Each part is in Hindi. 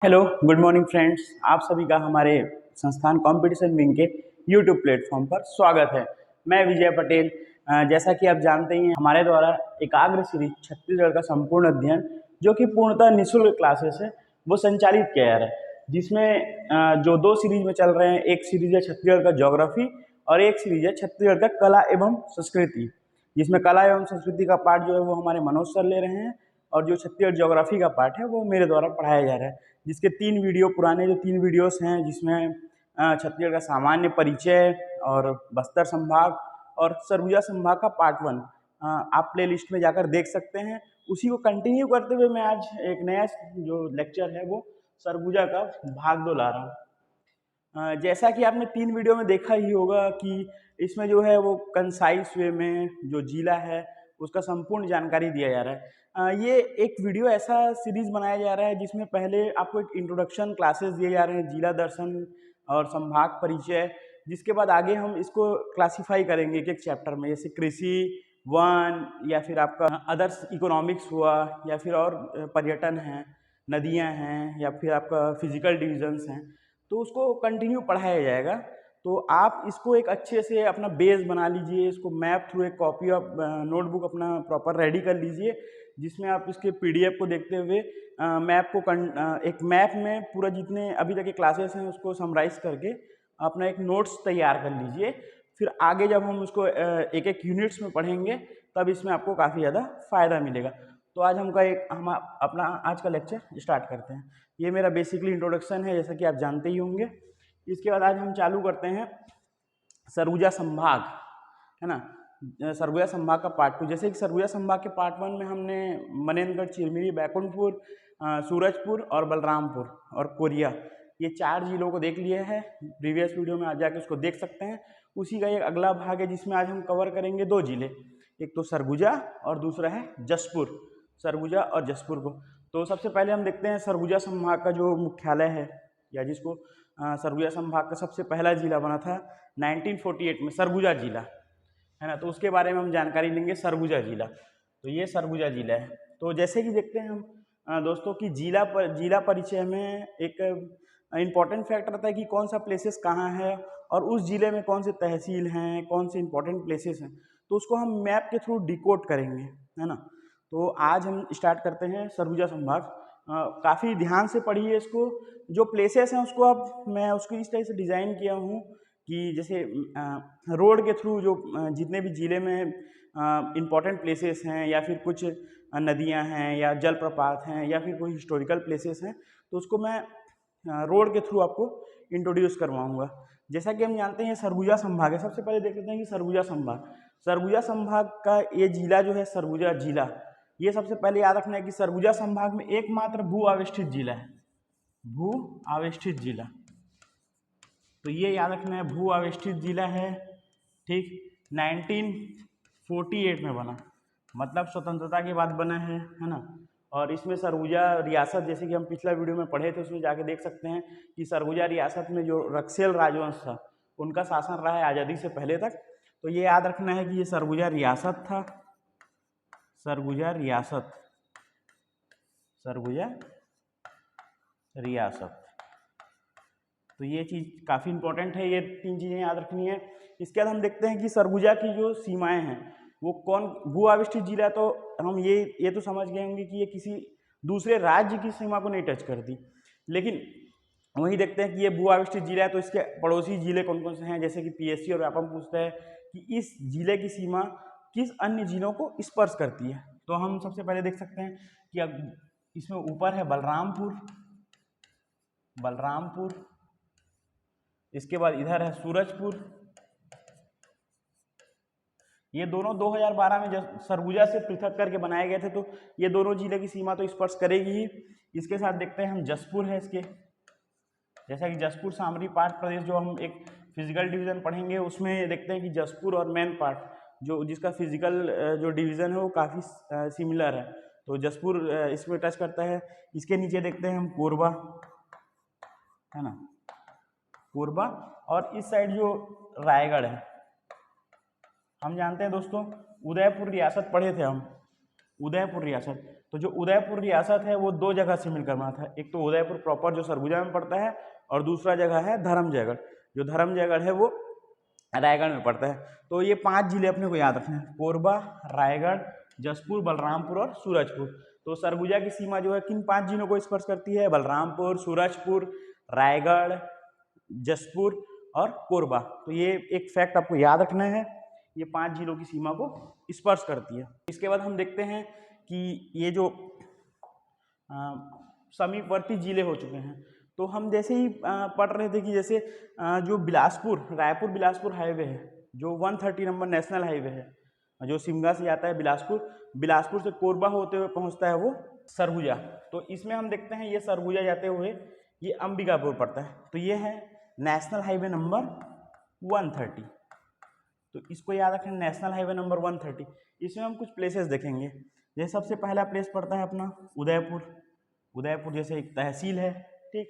Hello good morning friends. आप सभी का हमारे संस्थान कंपटीशन विंग के यूट्यूब प्लेटफॉर्म पर स्वागत है। मैं विजय पटेल। जैसा कि आप जानते ही हैं, हमारे द्वारा एकाग्र सीरीज छत्तीसगढ़ का संपूर्ण अध्ययन जो कि पूर्णतः निःशुल्क क्लासेस है वो संचालित किया जा रहा है, जिसमें जो दो सीरीज में चल रहे हैं, एक सीरीज है छत्तीसगढ़ का ज्योग्राफी और एक सीरीज है छत्तीसगढ़ का कला एवं संस्कृति, जिसमें कला एवं संस्कृति का पार्ट जो है वो हमारे मनोज सर ले रहे हैं और जो छत्तीसगढ़ ज्योग्राफी का पार्ट है वो मेरे द्वारा पढ़ाया जा रहा है, जिसके पुराने जो 3 वीडियोस हैं, जिसमें छत्तीसगढ़ का सामान्य परिचय और बस्तर संभाग और सरगुजा संभाग का पार्ट 1 आप प्ले लिस्ट में जाकर देख सकते हैं। उसी को कंटिन्यू करते हुए मैं आज एक नया जो लेक्चर है वो सरगुजा का भाग 2 ला रहा हूँ। जैसा कि आपने 3 वीडियो में देखा ही होगा कि इसमें जो है वो कंसाइज वे में जो जिला है उसका संपूर्ण जानकारी दिया जा रहा है। ये एक वीडियो ऐसा सीरीज बनाया जा रहा है जिसमें पहले आपको एक इंट्रोडक्शन क्लासेस दिए जा रहे हैं, जिला दर्शन और संभाग परिचय, जिसके बाद आगे हम इसको क्लासिफाई करेंगे एक एक चैप्टर में, जैसे कृषि वन या फिर आपका अदर्स इकोनॉमिक्स हुआ या फिर और पर्यटन है, नदियां हैं या फिर आपका फिजिकल डिविजन्स हैं, तो उसको कंटिन्यू पढ़ाया जाएगा। तो आप इसको एक अच्छे से अपना बेस बना लीजिए, इसको मैप थ्रू एक कॉपी ऑफ नोटबुक अपना प्रॉपर रेडी कर लीजिए, जिसमें आप इसके पीडीएफ को देखते हुए एक मैप में पूरा जितने अभी तक के क्लासेस हैं उसको समराइज करके अपना एक नोट्स तैयार कर लीजिए। फिर आगे जब हम उसको एक एक यूनिट्स में पढ़ेंगे तब इसमें आपको काफ़ी ज़्यादा फ़ायदा मिलेगा। तो आज हम अपना आज का लेक्चर स्टार्ट करते हैं। ये मेरा बेसिकली इंट्रोडक्शन है, जैसा कि आप जानते ही होंगे। इसके बाद आज हम चालू करते हैं सरगुजा संभाग, है ना। सरगुजा संभाग का पार्ट 2। जैसे कि सरगुजा संभाग के पार्ट 1 में हमने मनेन्द्रगढ़, चिरमिरी, बैकुंठपुर, सूरजपुर और बलरामपुर और कोरिया, ये 4 जिलों को देख लिया है। प्रीवियस वीडियो में आज जाके उसको देख सकते हैं। उसी का एक अगला भाग है जिसमें आज हम कवर करेंगे 2 जिले, एक तो सरगुजा और दूसरा है जसपुर। सरगुजा और जसपुर को तो सबसे पहले हम देखते हैं सरगुजा संभाग का जो मुख्यालय है, या जिसको सरगुजा संभाग का सबसे पहला जिला बना था 1948 में, सरगुजा जिला, है ना। तो उसके बारे में हम जानकारी लेंगे। सरगुजा जिला, तो ये सरगुजा जिला है। तो जैसे कि देखते हैं हम दोस्तों की जिला परिचय में एक इम्पॉर्टेंट फैक्टर रहता है कि कौन सा प्लेसेस कहाँ है और उस जिले में कौन से तहसील हैं, कौन से इंपॉर्टेंट प्लेसेस हैं, तो उसको हम मैप के थ्रू डिकोड करेंगे, है ना। तो आज हम स्टार्ट करते हैं सरगुजा संभाग। काफ़ी ध्यान से पढ़िए इसको। जो प्लेसेस हैं उसको अब मैं उसको इस तरह से डिज़ाइन किया हूँ कि जैसे रोड के थ्रू जो जितने भी ज़िले में इम्पॉर्टेंट प्लेसेस हैं या फिर कुछ नदियाँ हैं या जलप्रपात हैं या फिर कोई हिस्टोरिकल प्लेसेस हैं, तो उसको मैं रोड के थ्रू आपको इंट्रोड्यूस करवाऊँगा। जैसा कि हम जानते हैं सरगुजा संभाग है। सबसे पहले देख लेते हैं कि सरगुजा संभाग का ये जिला जो है सरगुजा जिला, ये सबसे पहले याद रखना है कि सरगुजा संभाग में एकमात्र भू आवेष्टित जिला है, भू आवेष्टित जिला। तो ये याद रखना है, भू आवेष्टित जिला है, ठीक। 1948 में बना, मतलब स्वतंत्रता के बाद बना है ना। और इसमें सरगुजा रियासत, जैसे कि हम पिछला वीडियो में पढ़े थे, उसमें जाके देख सकते हैं कि सरगुजा रियासत में जो रक्सेल राजवंश था उनका शासन रहा है आज़ादी से पहले तक। तो ये याद रखना है कि ये सरगुजा रियासत था, सरगुजा रियासत, सरगुजा रियासत। तो ये चीज़ काफ़ी इंपॉर्टेंट है, ये 3 चीज़ें याद रखनी है। इसके बाद हम देखते हैं कि सरगुजा की जो सीमाएं हैं वो कौन, भू आविष्टित जिला, तो हम ये तो समझ गए होंगे कि ये किसी दूसरे राज्य की सीमा को नहीं टच करती, लेकिन वही देखते हैं कि ये भू आविष्टित जिला है तो इसके पड़ोसी जिले कौन कौन से हैं। जैसे कि पीएससी और व्यापम पूछता है कि इस जिले की सीमा किस अन्य जिलों को स्पर्श करती है, तो हम सबसे पहले देख सकते हैं कि अब इसमें ऊपर है बलरामपुर, बलरामपुर, इसके बाद इधर है सूरजपुर। ये दोनों 2012 में जब सरगुजा से पृथक करके बनाए गए थे, तो ये दोनों जिले की सीमा तो स्पर्श करेगी ही। इसके साथ देखते हैं हम जसपुर है इसके, जैसा कि जसपुर सामरी पार्ट प्रदेश, जो हम एक फिजिकल डिवीजन पढ़ेंगे उसमें देखते हैं कि जसपुर और मेन पार्ट जो जिसका फिजिकल जो डिवीजन है वो काफ़ी सिमिलर है, तो जसपुर इसमें टच करता है। इसके नीचे देखते हैं हम कोरबा, है ना, कोरबा। और इस साइड जो रायगढ़ है, हम जानते हैं दोस्तों उदयपुर रियासत पढ़े थे हम, उदयपुर रियासत। तो जो उदयपुर रियासत है वो दो जगह से मिलकर बना था। एक तो उदयपुर प्रॉपर जो सरगुजा में पड़ता है, और दूसरा जगह है धर्मजयगढ़। जो धर्मजयगढ़ है वो रायगढ़ में पड़ता है। तो ये 5 जिले अपने को याद रखने हैं, कोरबा, रायगढ़, जसपुर, बलरामपुर और सूरजपुर। तो सरगुजा की सीमा जो है किन 5 जिलों को स्पर्श करती है? बलरामपुर, सूरजपुर, रायगढ़, जसपुर और कोरबा। तो ये एक फैक्ट आपको याद रखना है, ये 5 जिलों की सीमा को स्पर्श करती है। इसके बाद हम देखते हैं कि ये जो समीपवर्ती जिले हो चुके हैं, तो हम जैसे ही पढ़ रहे थे कि जैसे जो बिलासपुर, रायपुर बिलासपुर हाईवे है, जो 130 नंबर नेशनल हाईवे है, जो शिमला से जाता है बिलासपुर, बिलासपुर से कोरबा होते हुए पहुंचता है वो सरगुजा। तो इसमें हम देखते हैं ये सरगुजा जाते हुए ये अंबिकापुर पड़ता है। तो ये है नेशनल हाईवे नंबर 130। तो इसको याद रखें, नेशनल हाईवे नंबर 130। इसमें हम कुछ प्लेसेस देखेंगे। जैसे सबसे पहला प्लेस पड़ता है अपना उदयपुर। उदयपुर जैसे एक तहसील है, ठीक,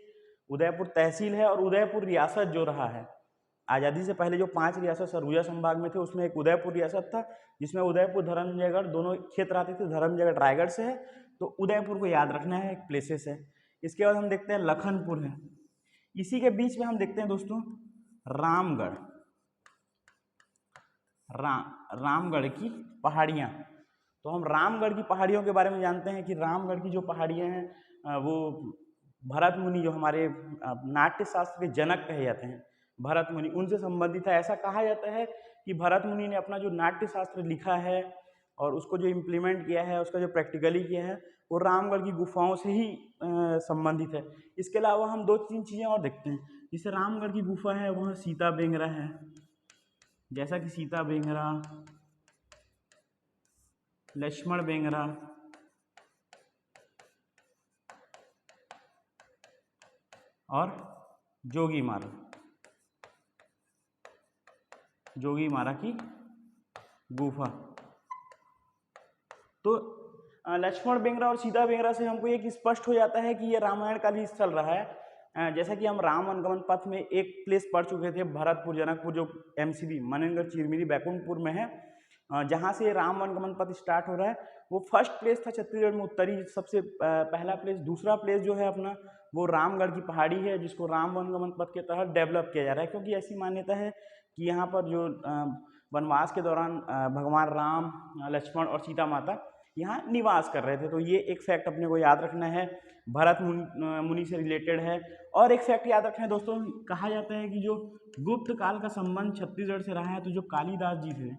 उदयपुर तहसील है। और उदयपुर रियासत जो रहा है, आज़ादी से पहले जो 5 रियासत सरगुजा संभाग में थे उसमें एक उदयपुर रियासत था, जिसमें उदयपुर धर्मजयगढ़ दोनों क्षेत्र आते थे। धर्मजयगढ़ रायगढ़ से है, तो उदयपुर को याद रखना है, एक प्लेसेस है। इसके बाद हम देखते हैं लखनपुर है। इसी के बीच में हम देखते हैं दोस्तों रामगढ़। रामगढ़ की पहाड़ियाँ। तो हम रामगढ़ की पहाड़ियों के बारे में जानते हैं कि रामगढ़ की जो पहाड़ियाँ हैं वो भरत मुनि, जो हमारे नाट्य शास्त्र के जनक कहे जाते हैं, भरत मुनि, उनसे संबंधित है। ऐसा कहा जाता है कि भरत मुनि ने अपना जो नाट्य शास्त्र लिखा है और उसको जो इम्प्लीमेंट किया है, उसका जो प्रैक्टिकली किया है, वो रामगढ़ की गुफाओं से ही संबंधित है। इसके अलावा हम 2-3 चीज़ें और देखते हैं। जैसे रामगढ़ की गुफा है, वहाँ सीता बेंगरा है, जैसा कि सीता बेंगरा, लक्ष्मण बेंगरा और जोगी मारा की गुफा। तो लक्ष्मण बेंगरा और सीता बेंगरा से हमको ये स्पष्ट हो जाता है कि ये रामायण का भी स्थल रहा है। जैसा कि हम राम वनगमन पथ में एक प्लेस पढ़ चुके थे, भरतपुर जनकपुर, जो MCB मनेन्द्रगढ़ चिरमिरी बैकुंठपुर में है, जहाँ से राम वनगमन पथ स्टार्ट हो रहा है। वो फर्स्ट प्लेस था छत्तीसगढ़ में, उत्तरी सबसे पहला प्लेस। दूसरा प्लेस जो है अपना वो रामगढ़ की पहाड़ी है, जिसको राम वनगमन पथ के तहत डेवलप किया जा रहा है, क्योंकि ऐसी मान्यता है कि यहाँ पर जो वनवास के दौरान भगवान राम, लक्ष्मण और सीता माता यहाँ निवास कर रहे थे। तो ये एक फैक्ट अपने को याद रखना है, भरत मुनि से रिलेटेड है। और एक फैक्ट याद रखना है दोस्तों, कहा जाता है कि जो गुप्त काल का संबंध छत्तीसगढ़ से रहा है, तो जो कालिदास जी थे,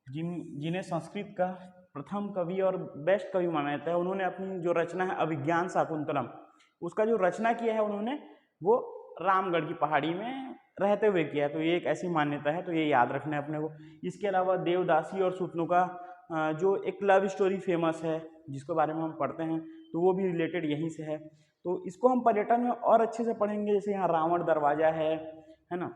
जिन्हें संस्कृत का प्रथम कवि और बेस्ट कवि माना जाता है, उन्होंने अपनी जो रचना है अभिज्ञान शाकुंतलम, उसका जो रचना किया है उन्होंने, वो रामगढ़ की पहाड़ी में रहते हुए किया है। तो ये एक ऐसी मान्यता है, तो ये याद रखना है अपने को। इसके अलावा देवदासी और सुतनुका जो एक लव स्टोरी फेमस है, जिसके बारे में हम पढ़ते हैं, तो वो भी रिलेटेड यहीं से है। तो इसको हम पर्यटन में और अच्छे से पढ़ेंगे। जैसे यहाँ रावण दरवाजा है ना,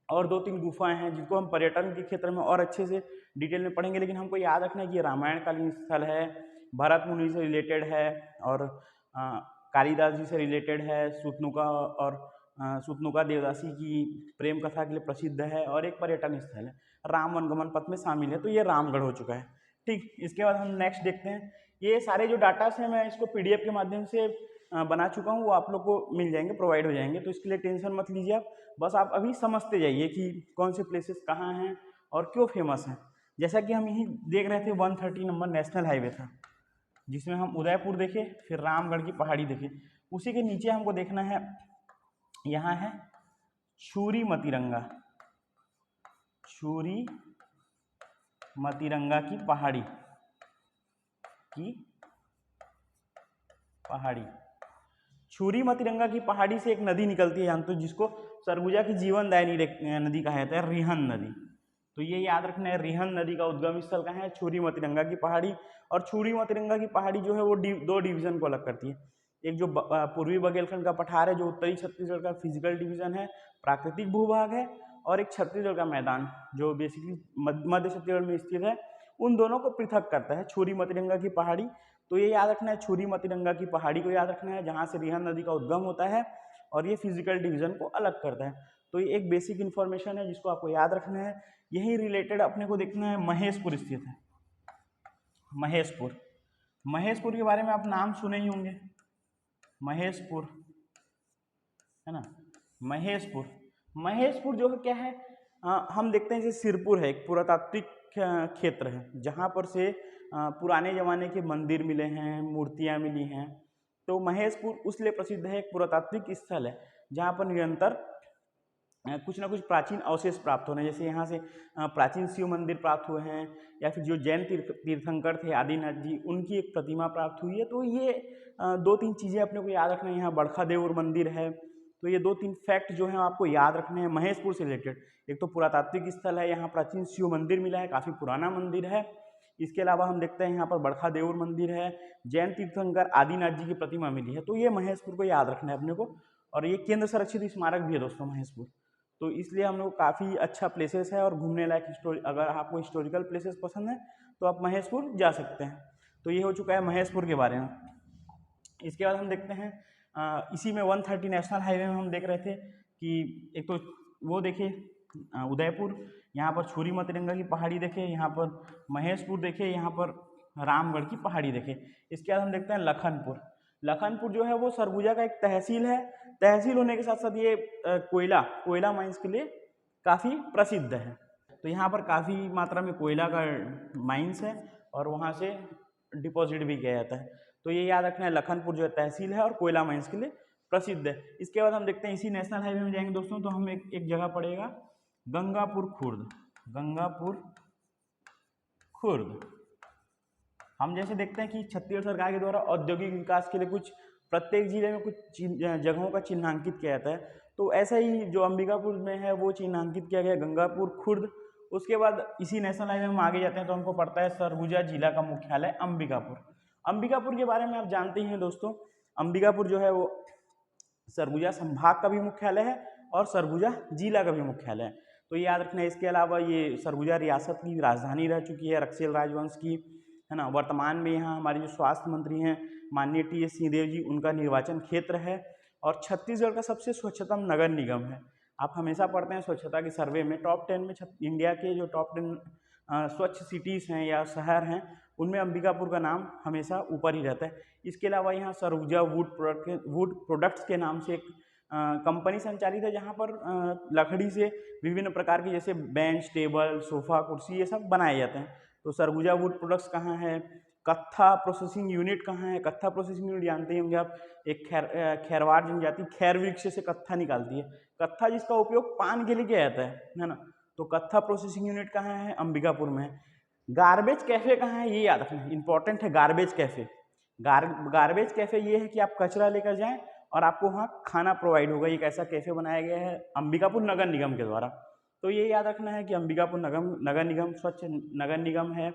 और 2-3 गुफाएं हैं जिनको हम पर्यटन के क्षेत्र में और अच्छे से डिटेल में पढ़ेंगे। लेकिन हमको याद रखना है कि ये रामायणकालीन स्थल है, भरत मुनि से रिलेटेड है, और कालिदास जी से रिलेटेड है। सुतनुका देवदासी की प्रेम कथा के लिए प्रसिद्ध है, और एक पर्यटन स्थल है, राम वनगमन पथ में शामिल है। तो ये रामगढ़ हो चुका है, ठीक। इसके बाद हम नेक्स्ट देखते हैं। ये सारे जो डाटास हैं मैं इसको PDF के माध्यम से बना चुका हूँ, वो आप लोग को मिल जाएंगे, प्रोवाइड हो जाएंगे। तो इसके लिए टेंशन मत लीजिए आप, बस आप अभी समझते जाइए कि कौन से प्लेसेस कहाँ हैं और क्यों फेमस हैं। जैसा कि हम यही देख रहे थे, 130 नंबर नेशनल हाईवे था, जिसमें हम उदयपुर देखे, फिर रामगढ़ की पहाड़ी देखे। उसी के नीचे हमको देखना है, यहाँ है छुरी मतिरंगा की पहाड़ी। छुरी मतिरंगा की पहाड़ी से एक नदी निकलती है जानते हो, जिसको सरगुजा की जीवनदायिनी नदी कहा जाता है, रिहन नदी। तो ये याद रखना है, रिहन नदी का उद्गम स्थल कहाँ है? छुरी मतिरंगा की पहाड़ी। और छुरी मतिरंगा की पहाड़ी जो है वो 2 डिवीजन को अलग करती है। एक जो पूर्वी बघेलखंड का पठार है, जो उत्तरी छत्तीसगढ़ का फिजिकल डिवीजन है, प्राकृतिक भूभाग है, और एक छत्तीसगढ़ का मैदान जो बेसिकली मध्य छत्तीसगढ़ में स्थित है। उन दोनों को पृथक करता है छुरी मतिरंगा की पहाड़ी। तो ये याद रखना है, छुरी मतिरंगा की पहाड़ी को याद रखना है, जहाँ से रिहन नदी का उद्गम होता है, और ये फिजिकल डिवीजन को अलग करता है। तो ये एक बेसिक इन्फॉर्मेशन है जिसको आपको याद रखना है। यही रिलेटेड अपने को देखना है, महेशपुर स्थित है। महेशपुर के बारे में आप नाम सुने ही होंगे, महेशपुर, है ना। महेशपुर, महेशपुर जो है क्या है, हम देखते हैं जैसे सिरपुर है, एक पुरातात्विक क्षेत्र है जहाँ पर से पुराने ज़माने के मंदिर मिले हैं, मूर्तियाँ मिली हैं। तो महेशपुर उस लिए प्रसिद्ध है, एक पुरातात्विक स्थल है जहाँ पर निरंतर कुछ ना कुछ प्राचीन अवशेष प्राप्त हो रहे हैं। जैसे यहाँ से प्राचीन शिव मंदिर प्राप्त हुए हैं, या फिर जो जैन तीर्थंकर थे आदिनाथ जी, उनकी एक प्रतिमा प्राप्त हुई है। तो ये दो तीन चीज़ें अपने को याद रखना है। यहाँ बड़खा देवर मंदिर है। तो ये दो तीन फैक्ट जो हैं आपको याद रखने हैं महेशपुर से रिलेटेड। एक तो पुरातात्विक स्थल है, यहाँ प्राचीन शिव मंदिर मिला है, काफ़ी पुराना मंदिर है। इसके अलावा हम देखते हैं यहाँ पर बड़खा देवर मंदिर है, जैन तीर्थंकर आदिनाथ जी की प्रतिमा मिली है। तो ये महेशपुर को याद रखना है अपने को। और ये केंद्र संरक्षित स्मारक भी है दोस्तों महेशपुर। तो इसलिए हम लोग काफ़ी अच्छा प्लेसेस है और घूमने लायक अगर आपको हिस्टोरिकल प्लेसेस पसंद है तो आप महेशपुर जा सकते हैं। तो ये हो चुका है महेशपुर के बारे में। इसके बाद हम देखते हैं इसी में 130 नेशनल हाईवे में हम देख रहे थे कि एक तो वो देखिए उदयपुर, यहाँ पर छुरी मतरंगा की पहाड़ी देखे, यहाँ पर महेशपुर देखे, यहाँ पर रामगढ़ की पहाड़ी देखे। इसके बाद हम देखते हैं लखनपुर। लखनपुर जो है वो सरगुजा का एक तहसील है। तहसील होने के साथ साथ ये कोयला माइंस के लिए काफ़ी प्रसिद्ध है। तो यहाँ पर काफ़ी मात्रा में कोयला का माइंस है और वहाँ से डिपॉजिट भी किया जाता है। तो ये याद रखना है, लखनपुर जो है तहसील है और कोयला माइंस के लिए प्रसिद्ध है। इसके बाद हम देखते हैं इसी नेशनल हाईवे में जाएंगे दोस्तों, तो हम एक जगह पड़ेगा गंगापुर खुर्द। गंगापुर खुर्द हम जैसे देखते हैं कि छत्तीसगढ़ सरकार के द्वारा औद्योगिक विकास के लिए कुछ प्रत्येक जिले में कुछ जगहों का चिन्हांकित किया जाता है। तो ऐसा ही जो अंबिकापुर में है वो चिन्हांकित किया गया गंगापुर खुर्द। उसके बाद इसी नेशनल हाईवे में आगे जाते हैं तो हमको पड़ता है सरगुजा जिला का मुख्यालय अंबिकापुर। अंबिकापुर के बारे में आप जानते ही हैं दोस्तों, अंबिकापुर जो है वो सरगुजा संभाग का भी मुख्यालय है और सरगुजा जिला का भी मुख्यालय है। तो ये याद रखना है। इसके अलावा ये सरगुजा रियासत की राजधानी रह चुकी है रक्षेल राजवंश की, है ना। वर्तमान में यहाँ हमारे जो स्वास्थ्य मंत्री हैं माननीय टी.एस. सिंहदेव जी, उनका निर्वाचन क्षेत्र है और छत्तीसगढ़ का सबसे स्वच्छतम नगर निगम है। आप हमेशा पढ़ते हैं स्वच्छता के सर्वे में टॉप 10 में इंडिया के जो टॉप 10 स्वच्छ सिटीज़ हैं या शहर हैं उनमें अंबिकापुर का नाम हमेशा ऊपर ही रहता है। इसके अलावा यहाँ सरगुजा वुड प्रोडक्ट्स के नाम से एक कंपनी संचालित है जहाँ पर लकड़ी से विभिन्न प्रकार के जैसे बेंच, टेबल, सोफा, कुर्सी ये सब बनाए जाते हैं। तो सरगुजा वुड प्रोडक्ट्स कहाँ है, कत्था प्रोसेसिंग यूनिट कहाँ है। कत्था प्रोसेसिंग यूनिट जानते ही होंगे आप, एक खैरवाड़ जनजाति खैर वृक्ष से कत्था निकालती है। कत्था जिसका उपयोग पान के लिए किया जाता है ना। तो कत्था प्रोसेसिंग यूनिट कहाँ है, अंबिकापुर में है। गार्बेज कैफे कहाँ है ये याद रखना, इंपॉर्टेंट है। गार्बेज कैफे, गार्बेज कैफे ये है कि आप कचरा लेकर जाएं और आपको वहाँ खाना प्रोवाइड होगा। एक ऐसा कैफे बनाया गया है अंबिकापुर नगर निगम के द्वारा। तो ये याद रखना है कि अंबिकापुर नगर निगम स्वच्छ नगर निगम है,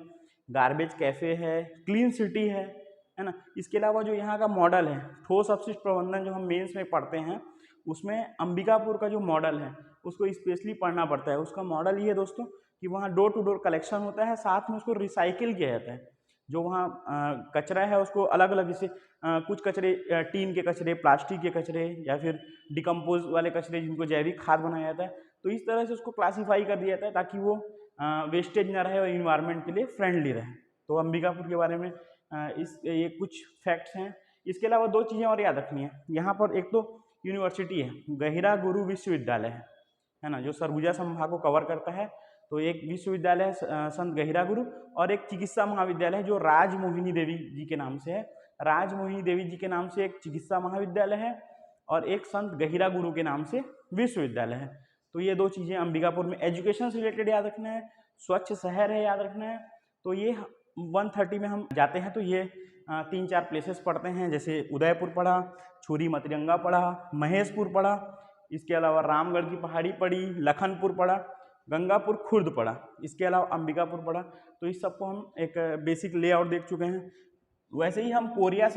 गार्बेज कैफे है, क्लीन सिटी है ना। इसके अलावा जो यहाँ का मॉडल है ठोस अपशिष्ट प्रबंधन जो हम मेंस में पढ़ते हैं उसमें अंबिकापुर का जो मॉडल है उसको स्पेशली पढ़ना पड़ता है। उसका मॉडल ये है दोस्तों कि वहाँ डोर टू डोर कलेक्शन होता है, साथ में उसको रिसाइकिल किया जाता है। जो वहाँ कचरा है उसको अलग अलग, जैसे कुछ कचरे टीन के कचरे, प्लास्टिक के कचरे या फिर डिकम्पोज वाले कचरे जिनको जैविक खाद बनाया जाता है, तो इस तरह से उसको क्लासीफाई कर दिया जाता है ताकि वो वेस्टेज ना रहे और इन्वायरमेंट के लिए फ्रेंडली रहे। तो अंबिकापुर के बारे में ये कुछ फैक्ट्स हैं। इसके अलावा दो चीज़ें और याद रखनी है। यहाँ पर एक तो यूनिवर्सिटी है, गहिरा गुरु विश्वविद्यालय है ना, जो सरगुजा संभाग को कवर करता है। तो एक विश्वविद्यालय है संत गहिरा गुरु, और एक चिकित्सा महाविद्यालय है जो राजमोहिनी देवी जी के नाम से है। राजमोहिनी देवी जी के नाम से एक चिकित्सा महाविद्यालय है और एक संत गहिरा गुरु के नाम से विश्वविद्यालय है। तो ये दो चीज़ें अंबिकापुर में एजुकेशन से रिलेटेड याद रखना है। स्वच्छ शहर है याद रखना है। तो ये 130 में हम जाते हैं तो ये 3-4 प्लेसेस पढ़ते हैं, जैसे उदयपुर पढ़ा, छुरी मतरंगा पढ़ा, महेशपुर पढ़ा, इसके अलावा रामगढ़ की पहाड़ी पढ़ी, लखनपुर पढ़ा, गंगापुर खुर्द पढ़ा, इसके अलावा अंबिकापुर पढ़ा। तो इस सबको हम एक बेसिक लेआउट देख चुके हैं। वैसे ही हम कोरिया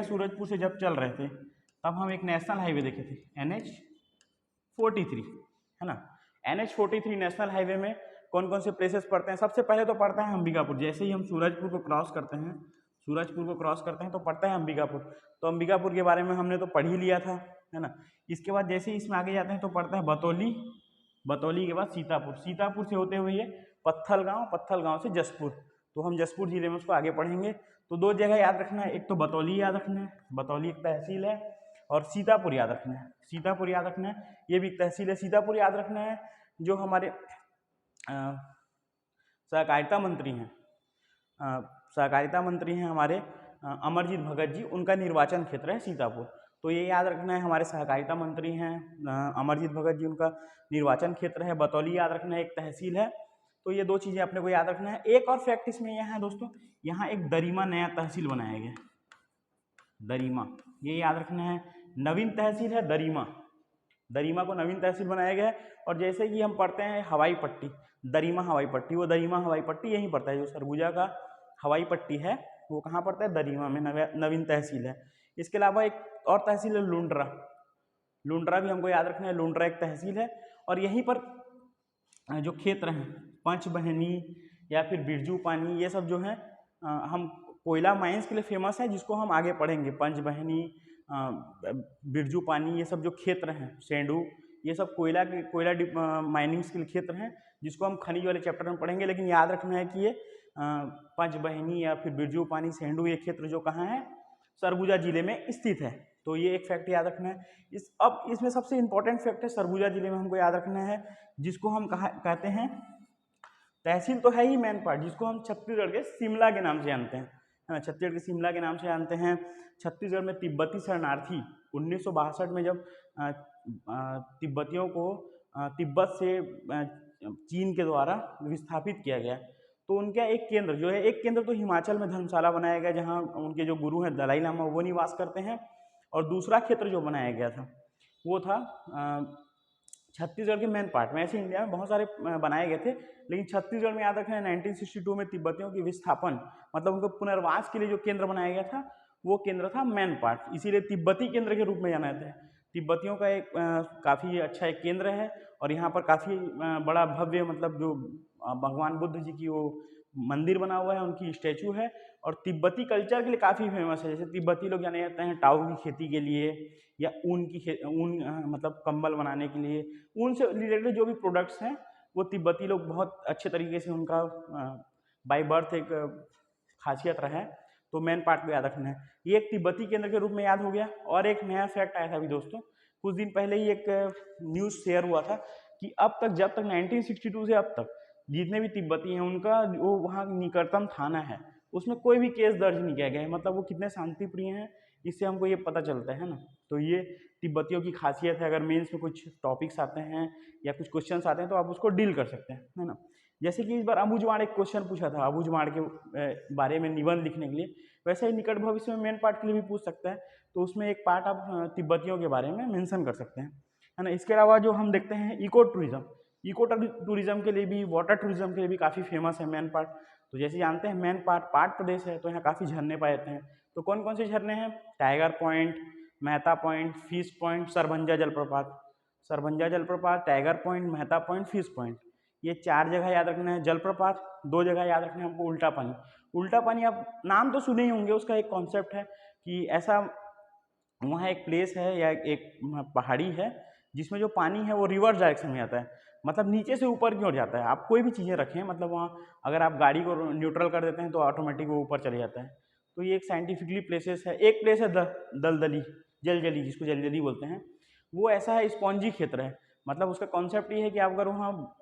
सूरजपुर से जब चल रहे थे तब हम एक नेशनल हाईवे देखे थे NH43, है ना। NH43 नेशनल हाईवे में कौन कौन से प्लेसेस पड़ते हैं। सबसे पहले तो पड़ता है अंबिकापुर। जैसे ही हम सूरजपुर को क्रॉस करते हैं तो पड़ता है अंबिकापुर। तो अंबिकापुर के बारे में हमने तो पढ़ ही लिया था, है ना। इसके बाद जैसे ही इसमें आगे जाते हैं तो पड़ता है बतौली के बाद सीतापुर से होते हुए ये पत्थल गांव से जसपुर। तो हम जसपुर जिले में उसको आगे पढ़ेंगे। तो दो जगह याद रखना है, एक तो बतौली याद रखना है, बतौली एक तहसील है, और सीतापुर याद रखना है, सीतापुर याद रखना है, ये भी तहसील है। सीतापुर याद रखना है, जो हमारे सहकारिता मंत्री हैं, सहकारिता मंत्री हैं हमारे अमरजीत भगत जी, उनका निर्वाचन क्षेत्र है सीतापुर। तो ये याद रखना है, हमारे सहकारिता मंत्री हैं अमरजीत भगत जी, उनका निर्वाचन क्षेत्र है। बतौली याद रखना है, एक तहसील है। तो ये दो चीज़ें अपने को याद रखना है। एक और फैक्ट इसमें यह है दोस्तों, यहाँ एक दरिमा नया तहसील बनाया गया, दरिमा, ये याद रखना है। नवीन तहसील है दरिमा, दरिमा को नवीन तहसील बनाया गया है। और जैसे कि हम पढ़ते हैं हवाई पट्टी, दरिमा हवाई पट्टी, वो दरिमा हवाई पट्टी यहीं पड़ता है, जो सरगुजा का हवाई पट्टी है वो कहाँ पड़ता है, दरिमा में, नवीन तहसील है। इसके अलावा एक और तहसील है लुंड्रा, लुंड्रा भी हमको याद रखना है, लुंड्रा एक तहसील है। और यहीं पर जो क्षेत्र हैं पंचबहनी या फिर बिरजू पानी, ये सब जो है हम कोयला माइंस के लिए फेमस है, जिसको हम आगे पढ़ेंगे। पंचबहनी, बिरजू पानी, ये सब जो क्षेत्र हैं, सेंडू, ये सब कोयला माइनिंग्स के लिए क्षेत्र हैं, जिसको हम खनिज वाले चैप्टर में पढ़ेंगे। लेकिन याद रखना है कि ये पंचबहनी या फिर बिरजू पानी, सेंडू, ये क्षेत्र जो कहाँ है, सरगुजा जिले में स्थित है। तो ये एक फैक्ट याद रखना है। अब इसमें सबसे इंपॉर्टेंट फैक्ट है सरगुजा जिले में हमको याद रखना है, जिसको हम कहते हैं, तहसील तो है ही मेन पार्ट, जिसको हम छत्तीसगढ़ के शिमला के नाम से जानते हैं, है ना, छत्तीसगढ़ के शिमला के नाम से जानते हैं। छत्तीसगढ़ में तिब्बती शरणार्थी 1962 में जब तिब्बतियों को तिब्बत से चीन के द्वारा विस्थापित किया गया, तो उनका एक केंद्र जो है, एक केंद्र तो हिमाचल में धर्मशाला बनाया गया, जहाँ उनके जो गुरु हैं दलाई लामा वो निवास करते हैं। और दूसरा क्षेत्र जो बनाया गया था वो था छत्तीसगढ़ के मेन पार्ट में। ऐसे इंडिया में बहुत सारे बनाए गए थे, लेकिन छत्तीसगढ़ में याद रखना है 1962 में तिब्बतियों की विस्थापन, मतलब उनको पुनर्वास के लिए जो केंद्र बनाया गया था, वो केंद्र था मेन पार्ट, इसीलिए तिब्बती केंद्र के रूप में जाना जाता है। तिब्बतियों का एक काफ़ी अच्छा एक केंद्र है, और यहाँ पर काफ़ी बड़ा भव्य, मतलब जो भगवान बुद्ध जी की वो मंदिर बना हुआ है, उनकी स्टैचू है। और तिब्बती कल्चर के लिए काफ़ी फेमस है, जैसे तिब्बती लोग जाने जाते हैं टाऊ की खेती के लिए, या ऊन मतलब कंबल बनाने के लिए, ऊन से रिलेटेड जो भी प्रोडक्ट्स हैं वो तिब्बती लोग बहुत अच्छे तरीके से, उनका बाय बर्थ एक खासियत रहा है। तो मेन पार्ट को याद रखना है। ये एक तिब्बती केंद्र के रूप में याद हो गया। और एक नया फैक्ट आया था अभी दोस्तों, कुछ दिन पहले ही एक न्यूज़ शेयर हुआ था कि अब तक, जब तक 1962 से अब तक जितने भी तिब्बती हैं, उनका वो वहाँ निकटतम थाना है, उसमें कोई भी केस दर्ज नहीं किया गया है। मतलब वो कितने शांति प्रिय हैं, इससे हमको ये पता चलता है ना। तो ये तिब्बतियों की खासियत है। अगर मेंस में कुछ टॉपिक्स आते हैं या कुछ क्वेश्चंस आते हैं तो आप उसको डील कर सकते हैं, है ना। जैसे कि इस बार अबूझमाड़ एक क्वेश्चन पूछा था, अबूझमाड़ के बारे में निबंध लिखने के लिए, वैसे ही निकट भविष्य में मेन पार्ट के लिए भी पूछ सकता है। तो उसमें एक पार्ट आप तिब्बतियों के बारे में मेंशन कर सकते हैं, है ना। इसके अलावा जो हम देखते हैं इको टूरिज्म, इको टूरिज्म के लिए भी, वाटर टूरिज्म के लिए भी काफ़ी फेमस है मैन पाट। तो जैसे जानते हैं मैन पाट प्रदेश है, तो यहाँ काफ़ी झरने पाए जाते हैं। तो कौन कौन से झरने हैं? Tiger point, Mehta point, fish point, Sarbhanja जलप्रपात। सरभंजा जलप्रपात, tiger point, Mehta point, fish point, ये 4 जगह याद रखना है। जलप्रपात 2 जगह याद रखना है हमको। उल्टा पानी, उल्टा पानी आप नाम तो सुने ही होंगे, उसका एक कॉन्सेप्ट है कि ऐसा वहाँ एक प्लेस है या एक पहाड़ी है जिसमें जो पानी है वो रिवर्स डायरेक्शन में आता है, मतलब नीचे से ऊपर की ओर जाता है। आप कोई भी चीज़ें रखें, मतलब वहाँ अगर आप गाड़ी को न्यूट्रल कर देते हैं तो ऑटोमेटिक वो ऊपर चले जाता है। तो ये एक साइंटिफिकली प्लेसेस है। एक प्लेस है दलदली, जलजली, जिसको जलजली बोलते हैं। वो ऐसा है, स्पॉन्जी क्षेत्र है। मतलब उसका कॉन्सेप्ट ये है कि आप अगर वहाँ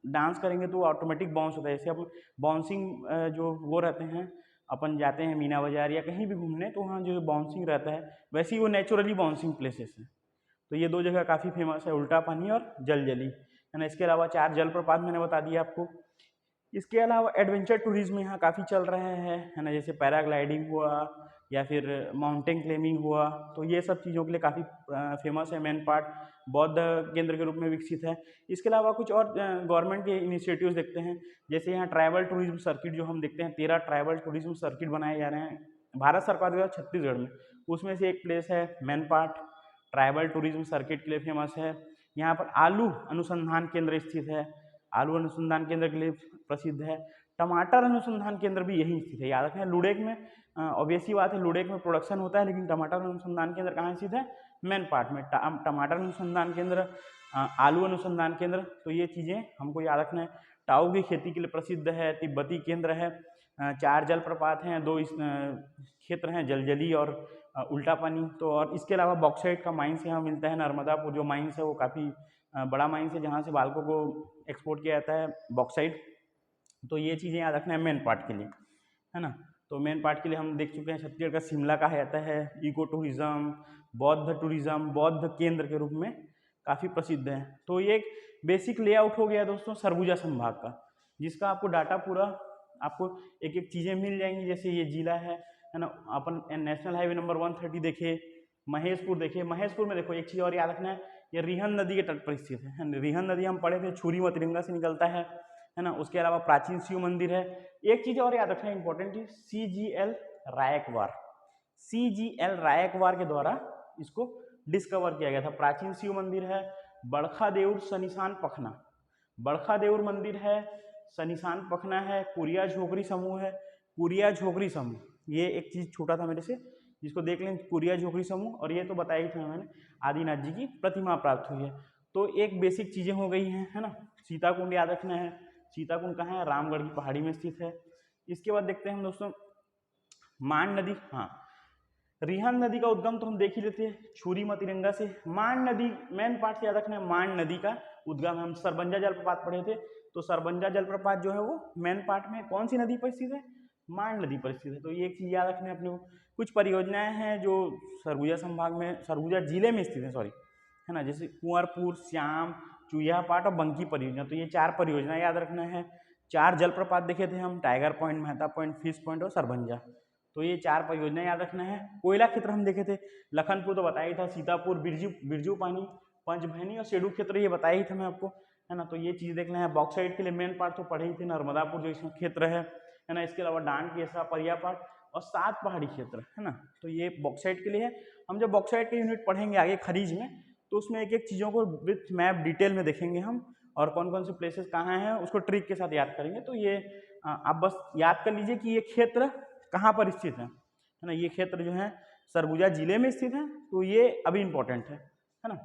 डांस करेंगे तो ऑटोमेटिक बाउंस होता है। जैसे अब बाउंसिंग जो वो रहते हैं, अपन जाते हैं मीना बाजार या कहीं भी घूमने, तो वहाँ जो बाउंसिंग रहता है, वैसे ही वो नेचुरली बाउंसिंग प्लेसेस है। तो ये 2 जगह काफ़ी फेमस है, उल्टा पानी और जलजली, है ना। इसके अलावा 4 जलप्रपात मैंने बता दिया आपको। इसके अलावा एडवेंचर टूरिज्म यहाँ काफ़ी चल रहे हैं, है ना। जैसे पैराग्लाइडिंग हुआ या फिर माउंटेन क्लाइंबिंग हुआ, तो ये सब चीज़ों के लिए काफ़ी फेमस है मेन पार्ट। बौद्ध केंद्र के रूप में विकसित है। इसके अलावा कुछ और गवर्नमेंट के इनिशिएटिव्स देखते हैं। जैसे यहाँ ट्राइबल टूरिज्म सर्किट जो हम देखते हैं, 13 ट्राइबल टूरिज्म सर्किट बनाए जा रहे हैं भारत सरकार द्वारा छत्तीसगढ़ में। उसमें से एक प्लेस है main part, tribal tourism circuit के लिए फेमस है। यहाँ पर आलू अनुसंधान केंद्र स्थित है, आलू अनुसंधान केंद्र के लिए प्रसिद्ध है। टमाटर अनुसंधान केंद्र भी यहीं स्थित है, याद रखें। लुडेक में ऑब्वियसली बात है, लुडेक में प्रोडक्शन होता है, लेकिन टमाटर अनुसंधान केंद्र कहाँ स्थित है? मेन पार्ट में। टमाटर अनुसंधान केंद्र, आलू अनुसंधान केंद्र, तो ये चीज़ें हमको याद रखना है। टाऊ की खेती के लिए प्रसिद्ध है, तिब्बती केंद्र है। 4 जलप्रपात हैं, 2 क्षेत्र हैं, जलजली और उल्टा पानी। तो और इसके अलावा बॉक्साइट का माइंस यहाँ मिलता है। नर्मदापुर जो माइंस है वो काफ़ी बड़ा माइंस है जहाँ से बालकों को एक्सपोर्ट किया जाता है बॉक्साइट। तो ये चीज़ें याद रखना है मेन पार्ट के लिए, है ना। तो मेन पार्ट के लिए हम देख चुके हैं छत्तीसगढ़ का शिमला कहा जाता है, इको टूरिज़्म, बौद्ध टूरिज़्म, बौद्ध केंद्र के रूप में काफ़ी प्रसिद्ध है। तो ये एक बेसिक लेआउट हो गया दोस्तों सरगुजा संभाग का, जिसका आपको डाटा पूरा आपको एक एक चीज़ें मिल जाएंगी। जैसे ये जिला है ना, अपन नेशनल हाईवे नंबर 130 देखे, महेशपुर देखे। महेशपुर में देखो एक चीज़ और याद रखना है, ये रिहन नदी के तट पर स्थित है। रिहन नदी हम पढ़े थे छुरी मतरिंगा से निकलता है ना। उसके अलावा प्राचीन शिव मंदिर है। एक चीज़ और याद रखना इंपॉर्टेंट चीज, CGL रायकवार, CGL रायकवार के द्वारा इसको डिस्कवर किया गया था। प्राचीन शिव मंदिर है, बड़खा देउर सनिशान पखना, बड़खा देउर मंदिर है, सनिशान पखना है, कुरिया झोकरी समूह है, कुरिया झोकरी समूह। ये एक चीज छोटा था मेरे से, जिसको देख लें, कुरिया झोकरी समूह। और ये तो बताया ही था मैंने, आदिनाथ जी की प्रतिमा प्राप्त हुई है। तो एक बेसिक चीजें हो गई हैं, है ना। सीताकुंड याद रखना है, सीताकुंड कहाँ है, रामगढ़ की पहाड़ी में स्थित है। इसके बाद देखते हैं हम दोस्तों मान नदी। हाँ, रिहन नदी का उद्गम तो हम देख ही लेते हैं छुरी मतिरंगा से। मान नदी मेन पार्ट से याद रखना है, मान नदी का उद्गम हम सरबंजा जलप्रपात पढ़े थे। तो सरबंजा जलप्रपात जो है वो मेन पार्ट में कौन सी नदी पर स्थित है, मान नदी पर स्थित है। तो ये एक चीज याद रखना है अपने को। कुछ परियोजनाएं हैं जो सरगुजा संभाग में, सरगुजा जिले में स्थित है, सॉरी, है ना, जैसे कुंवरपुर, श्याम, चुहिया पाट और बंकी परियोजना। तो ये 4 परियोजना याद रखना है। 4 जलप्रपात देखे थे हम, tiger point, Mehta point, fish point और सरबंजा। तो ये 4 परियोजना याद रखना है। कोयला क्षेत्र हम देखे थे, लखनपुर तो बताया ही था, सीतापुर, बिरजू पानी, पंचभैनी और सेडू क्षेत्र ये बताया ही था मैं आपको, है ना। तो ये चीज देखना है। बॉक्साइट के लिए मेन पार्ट तो पढ़े ही थे, नर्मदापुर जो इसमें क्षेत्र है ना। इसके अलावा डांड, केसरा, परियापाट और 7 पहाड़ी क्षेत्र, है ना। तो ये बॉक्साइट के लिए है। हम जब बॉक्साइट के यूनिट पढ़ेंगे आगे खनिज में, तो उसमें एक एक चीज़ों को विथ मैप डिटेल में देखेंगे हम, और कौन कौन से प्लेसेस कहाँ हैं उसको ट्रिक के साथ याद करेंगे। तो ये आप बस याद कर लीजिए कि ये क्षेत्र कहाँ पर स्थित है ना। ये क्षेत्र जो है सरगुजा जिले में स्थित है। तो ये अभी इंपॉर्टेंट है ना।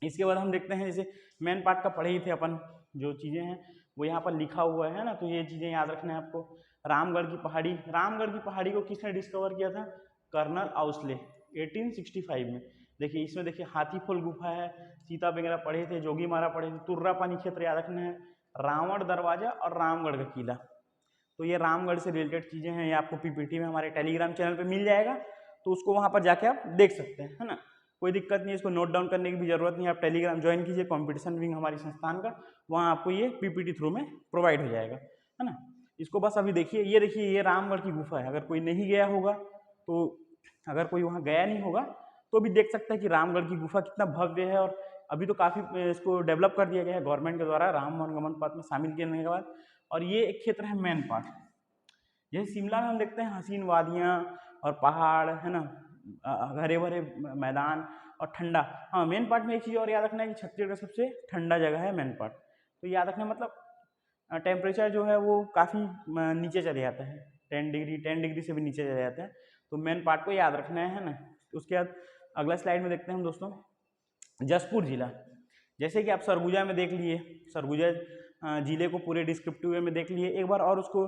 इसके बाद हम देखते हैं, जैसे मेन पार्ट का पढ़े ही थे अपन, जो चीज़ें हैं वो यहाँ पर लिखा हुआ है ना। तो ये चीज़ें याद रखना है आपको। रामगढ़ की पहाड़ी, रामगढ़ की पहाड़ी को किसने डिस्कवर किया था, कर्नल आउसले 1865 में। देखिए इसमें देखिए हाथीफुल गुफा है, सीता वगैरह पढ़े थे, जोगी मारा पढ़े थे। तुर्रा पानी क्षेत्र याद रखना है, रावण दरवाजा और रामगढ़ का किला। तो ये रामगढ़ से रिलेटेड चीज़ें हैं, ये आपको PPT में हमारे टेलीग्राम चैनल पे मिल जाएगा। तो उसको वहाँ पर जाके आप देख सकते हैं, है ना। कोई दिक्कत नहीं है, इसको नोट डाउन करने की भी जरूरत नहीं है। आप टेलीग्राम ज्वाइन कीजिए, कंपटीशन विंग हमारी संस्थान का, वहाँ आपको ये PPT थ्रू में प्रोवाइड हो जाएगा, है ना। इसको बस अभी देखिए, ये देखिए ये रामगढ़ की गुफा है। अगर कोई नहीं गया होगा, तो अगर कोई वहाँ गया नहीं होगा तो भी देख सकता है कि रामगढ़ की गुफा कितना भव्य है। और अभी तो काफ़ी इसको डेवलप कर दिया गया है गवर्नमेंट के द्वारा, राम वनगमन पथ में शामिल करने के बाद। और ये एक क्षेत्र है मेन पार्ट। जैसे शिमला में हम देखते हैं हसीन वादियाँ और पहाड़, है ना, हरे भरे मैदान और ठंडा। हाँ, मेन पार्ट में एक चीज़ और याद रखना है कि छत्तीसगढ़ का सबसे ठंडा जगह है मेन पार्ट। तो याद रखना, मतलब टेम्परेचर जो है वो काफ़ी नीचे चले जाता है, 10 डिग्री से भी नीचे चले जाता है। तो मेन पार्ट को याद रखना है ना। उसके बाद अगला स्लाइड में देखते हैं हम दोस्तों जसपुर जिला। जैसे कि आप सरगुजा में देख लिए, सरगुजा जिले को पूरे डिस्क्रिप्टिव वे में देख लिए एक बार, और उसको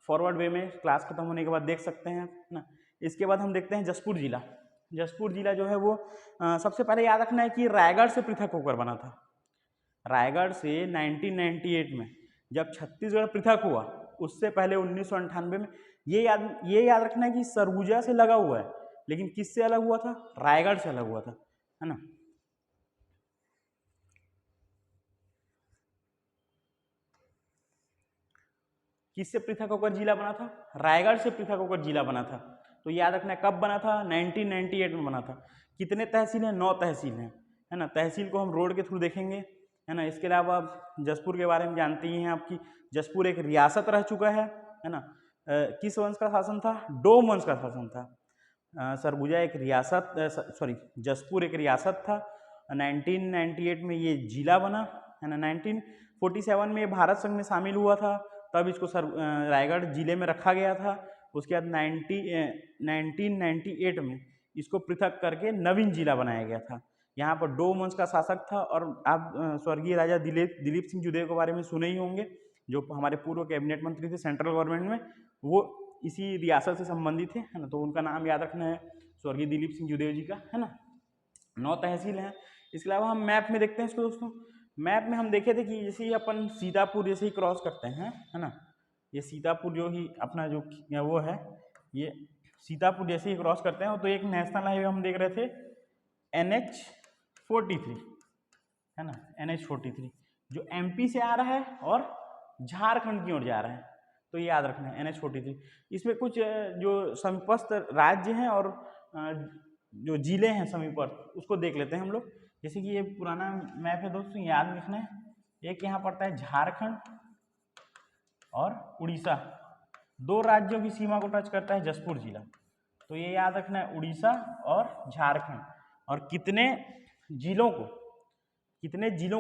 फॉरवर्ड वे में क्लास खत्म होने के बाद देख सकते हैं ना। इसके बाद हम देखते हैं जसपुर जिला। जसपुर जिला जो है वो सबसे पहले याद रखना है कि रायगढ़ से पृथक होकर बना था। रायगढ़ से 1998 में जब छत्तीसगढ़ पृथक हुआ, उससे पहले 1998 में, ये याद रखना है कि सरगुजा से लगा हुआ है, लेकिन किससे अलग हुआ था, रायगढ़ से अलग हुआ था, है ना। किससे पृथक होकर जिला बना था, रायगढ़ से पृथक होकर जिला बना था। तो याद रखना है कब बना था, 1998 में बना था। कितने तहसील हैं, 9 तहसील हैं, है ना। तहसील को हम रोड के थ्रू देखेंगे, है ना। इसके अलावा जसपुर के बारे में जानते ही हैं आपकी, जसपुर एक रियासत रह चुका है ना। किस वंश का शासन था, डोम वंश का शासन था। सरगुजा एक रियासत, सॉरी जसपुर एक रियासत था। 1998 में ये जिला बना, है ना। 1947 में ये भारत संघ में शामिल हुआ था, तब इसको रायगढ़ जिले में रखा गया था। उसके बाद 1998 में इसको पृथक करके नवीन जिला बनाया गया था। यहाँ पर डोम वंश का शासक था, और आप स्वर्गीय राजा दिलीप सिंह जुदेव के बारे में सुने ही होंगे, जो हमारे पूर्व कैबिनेट मंत्री थे सेंट्रल गवर्नमेंट में, वो इसी रियासत से संबंधित थे, है ना। तो उनका नाम याद रखना है, स्वर्गीय दिलीप सिंह जूदेव जी का, है ना। 9 तहसील हैं। इसके अलावा हम मैप में देखते हैं इसको दोस्तों। मैप में हम देखे थे कि जैसे ही अपन सीतापुर जैसे ही क्रॉस करते हैं, है ना, ये सीतापुर जो ही अपना जो वो है, ये सीतापुर जैसे ही क्रॉस करते हैं तो एक नेशनल हाईवे हम देख रहे थे NH43, है ना, NH43 जो MP से आ रहा है और झारखंड की ओर जा रहा है, तो ये याद रखना है NH43। इसमें कुछ जो समीपस्थ राज्य हैं और जो जिले हैं समीपस्थ, उसको देख लेते हैं हम लोग। जैसे कि ये पुराना मैप है दोस्तों, याद रखना है, एक यहाँ पड़ता है झारखंड और उड़ीसा, 2 राज्यों की सीमा को टच करता है जसपुर जिला, तो ये याद रखना है उड़ीसा और झारखंड। और कितने जिलों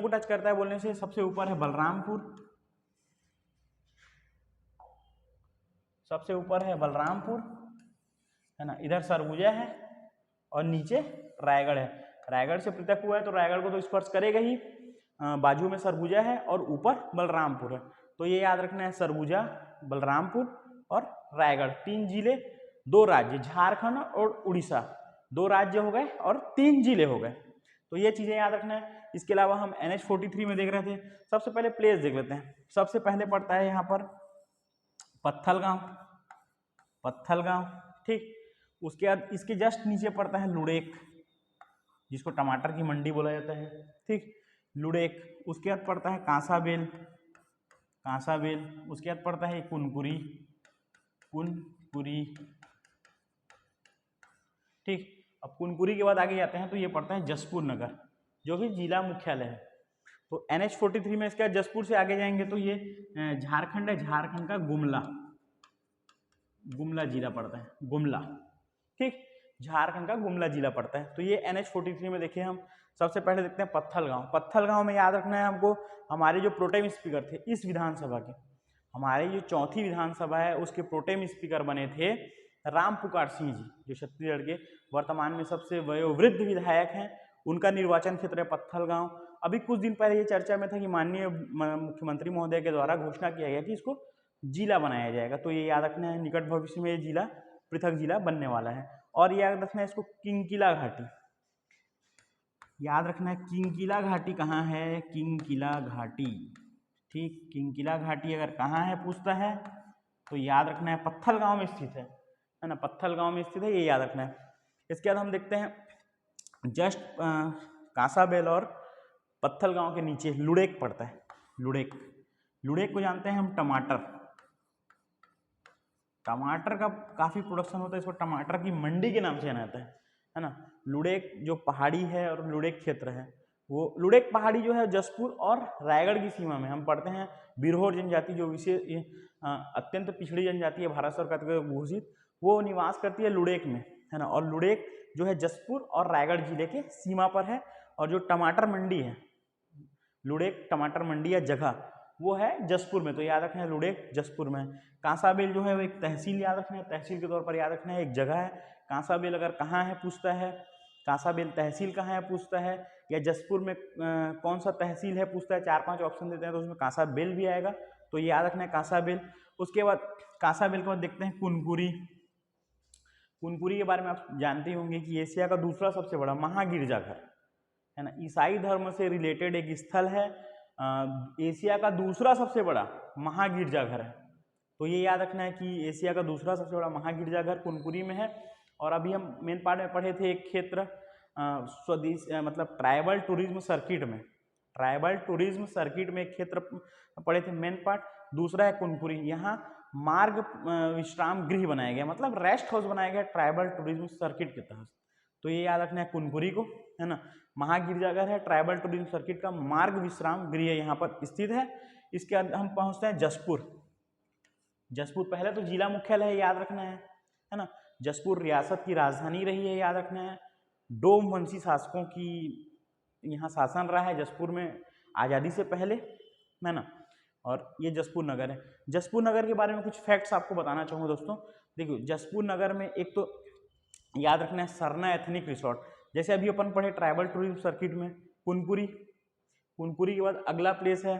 को टच करता है बोलने से, सबसे ऊपर है बलरामपुर, सबसे ऊपर है बलरामपुर, है ना, इधर सरगुजा है और नीचे रायगढ़ है। रायगढ़ से पृथक हुआ है तो रायगढ़ को तो स्पर्श करेगा ही, बाजू में सरगुजा है और ऊपर बलरामपुर है, तो ये याद रखना है सरगुजा, बलरामपुर और रायगढ़, 3 जिले 2 राज्य, झारखंड और उड़ीसा 2 राज्य हो गए और 3 जिले हो गए, तो ये चीजें याद रखना है। इसके अलावा हम NH43 में देख रहे थे, सबसे पहले प्लेस देख लेते हैं। सबसे पहले पड़ता है यहाँ पर पत्थलगांव, ठीक। उसके बाद इसके जस्ट नीचे पड़ता है लुड़ेक, जिसको टमाटर की मंडी बोला जाता है, ठीक, लुड़ेक। उसके बाद पड़ता है कांसाबेल, उसके बाद पड़ता है कुनकुरी, ठीक। अब कुनकुरी के बाद आगे जाते हैं तो ये पड़ता है जसपुर नगर, जो कि जिला मुख्यालय है। तो NH43 में इसके बाद जसपुर से आगे जाएंगे तो ये झारखंड है, झारखंड का गुमला जिला पड़ता है, गुमला, ठीक, झारखंड का गुमला जिला पड़ता है। तो ये NH43 में देखिए हम सबसे पहले देखते हैं पत्थलगांव में याद रखना है हमको, हमारे जो प्रोटेम स्पीकर थे इस विधानसभा के, हमारे जो 4थी विधानसभा है उसके प्रोटेम स्पीकर बने थे राम पुकार सिंह जी, जो छत्तीसगढ़ के वर्तमान में सबसे वयोवृद्ध विधायक हैं। उनका निर्वाचन क्षेत्र है पत्थलगांव। अभी कुछ दिन पहले ये चर्चा में था कि माननीय मुख्यमंत्री महोदय के द्वारा घोषणा किया गया कि इसको जिला बनाया जाएगा, तो ये याद रखना है निकट भविष्य में ये जिला पृथक जिला बनने वाला है। और याद रखना है इसको किंकिला घाटी, याद रखना है किंकिला घाटी कहाँ है, किंकिला घाटी, ठीक, किंकिला घाटी अगर कहाँ है पूछता है तो याद रखना है पत्थलगांव में स्थित है ना, पत्थलगांव में स्थित है, ये याद रखना है। इसके बाद हम देखते हैं जस्ट कांसाबेल और पत्थलगांव के नीचे लुड़ेक पड़ता है, लुड़ेक को जानते हैं हम टमाटर का काफ़ी प्रोडक्शन होता है, इसको टमाटर की मंडी के नाम से जाना जाता है ना। लुड़ेक जो पहाड़ी है और लुड़ेक क्षेत्र है, वो लुड़ेक पहाड़ी जो है जसपुर और रायगढ़ की सीमा में हम पढ़ते हैं। बिरहोर जनजाति जो विशेष अत्यंत पिछड़ी जनजाति है, भारत सरकार द्वारा घोषित, वो निवास करती है लुड़ेक में, है ना। और लुड़ेक जो है जसपुर और रायगढ़ जिले के सीमा पर है। और जो टमाटर मंडी है, लुड़ेक टमाटर मंडी या जगह, वो है जसपुर में, तो याद रखना है लुड़ेक जसपुर में। कांसाबेल जो है वो एक तहसील याद रखना है, तहसील के तौर पर याद रखना है, एक जगह है। कांसाबेल अगर कहाँ है पूछता है, कांसाबेल तहसील कहाँ है पूछता है, या जसपुर में कौन सा तहसील है पूछता है, 4-5 ऑप्शन देते हैं तो उसमें कांसाबेल भी आएगा, तो ये याद रखना है कांसाबेल। उसके बाद कांसाबेल के बाद देखते हैं कुनकुरी के बारे में आप जानते होंगे कि एशिया का दूसरा सबसे बड़ा महागिरजाघर, है ना, ईसाई धर्म से रिलेटेड एक स्थल है, एशिया का दूसरा सबसे बड़ा महागिरजाघर है, तो ये याद रखना है कि एशिया का दूसरा सबसे बड़ा महागिरजाघर कुनकुरी में है। और अभी हम मेन पार्ट में पढ़े थे एक क्षेत्र स्वदेश मतलब ट्राइबल टूरिज्म सर्किट में एक क्षेत्र पढ़े थे मेन पार्ट। दूसरा है कुनकुरी, यहाँ मार्ग विश्राम गृह बनाया गया, मतलब रेस्ट हाउस बनाया गया ट्राइबल टूरिज्म सर्किट के तहत, तो ये याद रखना है कुनकुरी को, है ना। महागिरजाघर है, ट्राइबल टूरिज्म सर्किट का मार्ग विश्राम गृह यहाँ पर स्थित है। इसके बाद हम पहुँचते हैं जसपुर पहले तो जिला मुख्यालय है, याद रखना है ना। जसपुर रियासत की राजधानी रही है, याद रखना है। डोम वंशी शासकों की यहाँ शासन रहा है जसपुर में आज़ादी से पहले, है ना। और ये जसपुर नगर है। जसपुर नगर के बारे में कुछ फैक्ट्स आपको बताना चाहूँगा दोस्तों। देखिए जसपुर नगर में एक तो याद रखना है सरना एथनिक रिसोर्ट, जैसे अभी अपन पढ़े ट्राइबल टूरिज्म सर्किट में कुनकुरी के बाद अगला प्लेस है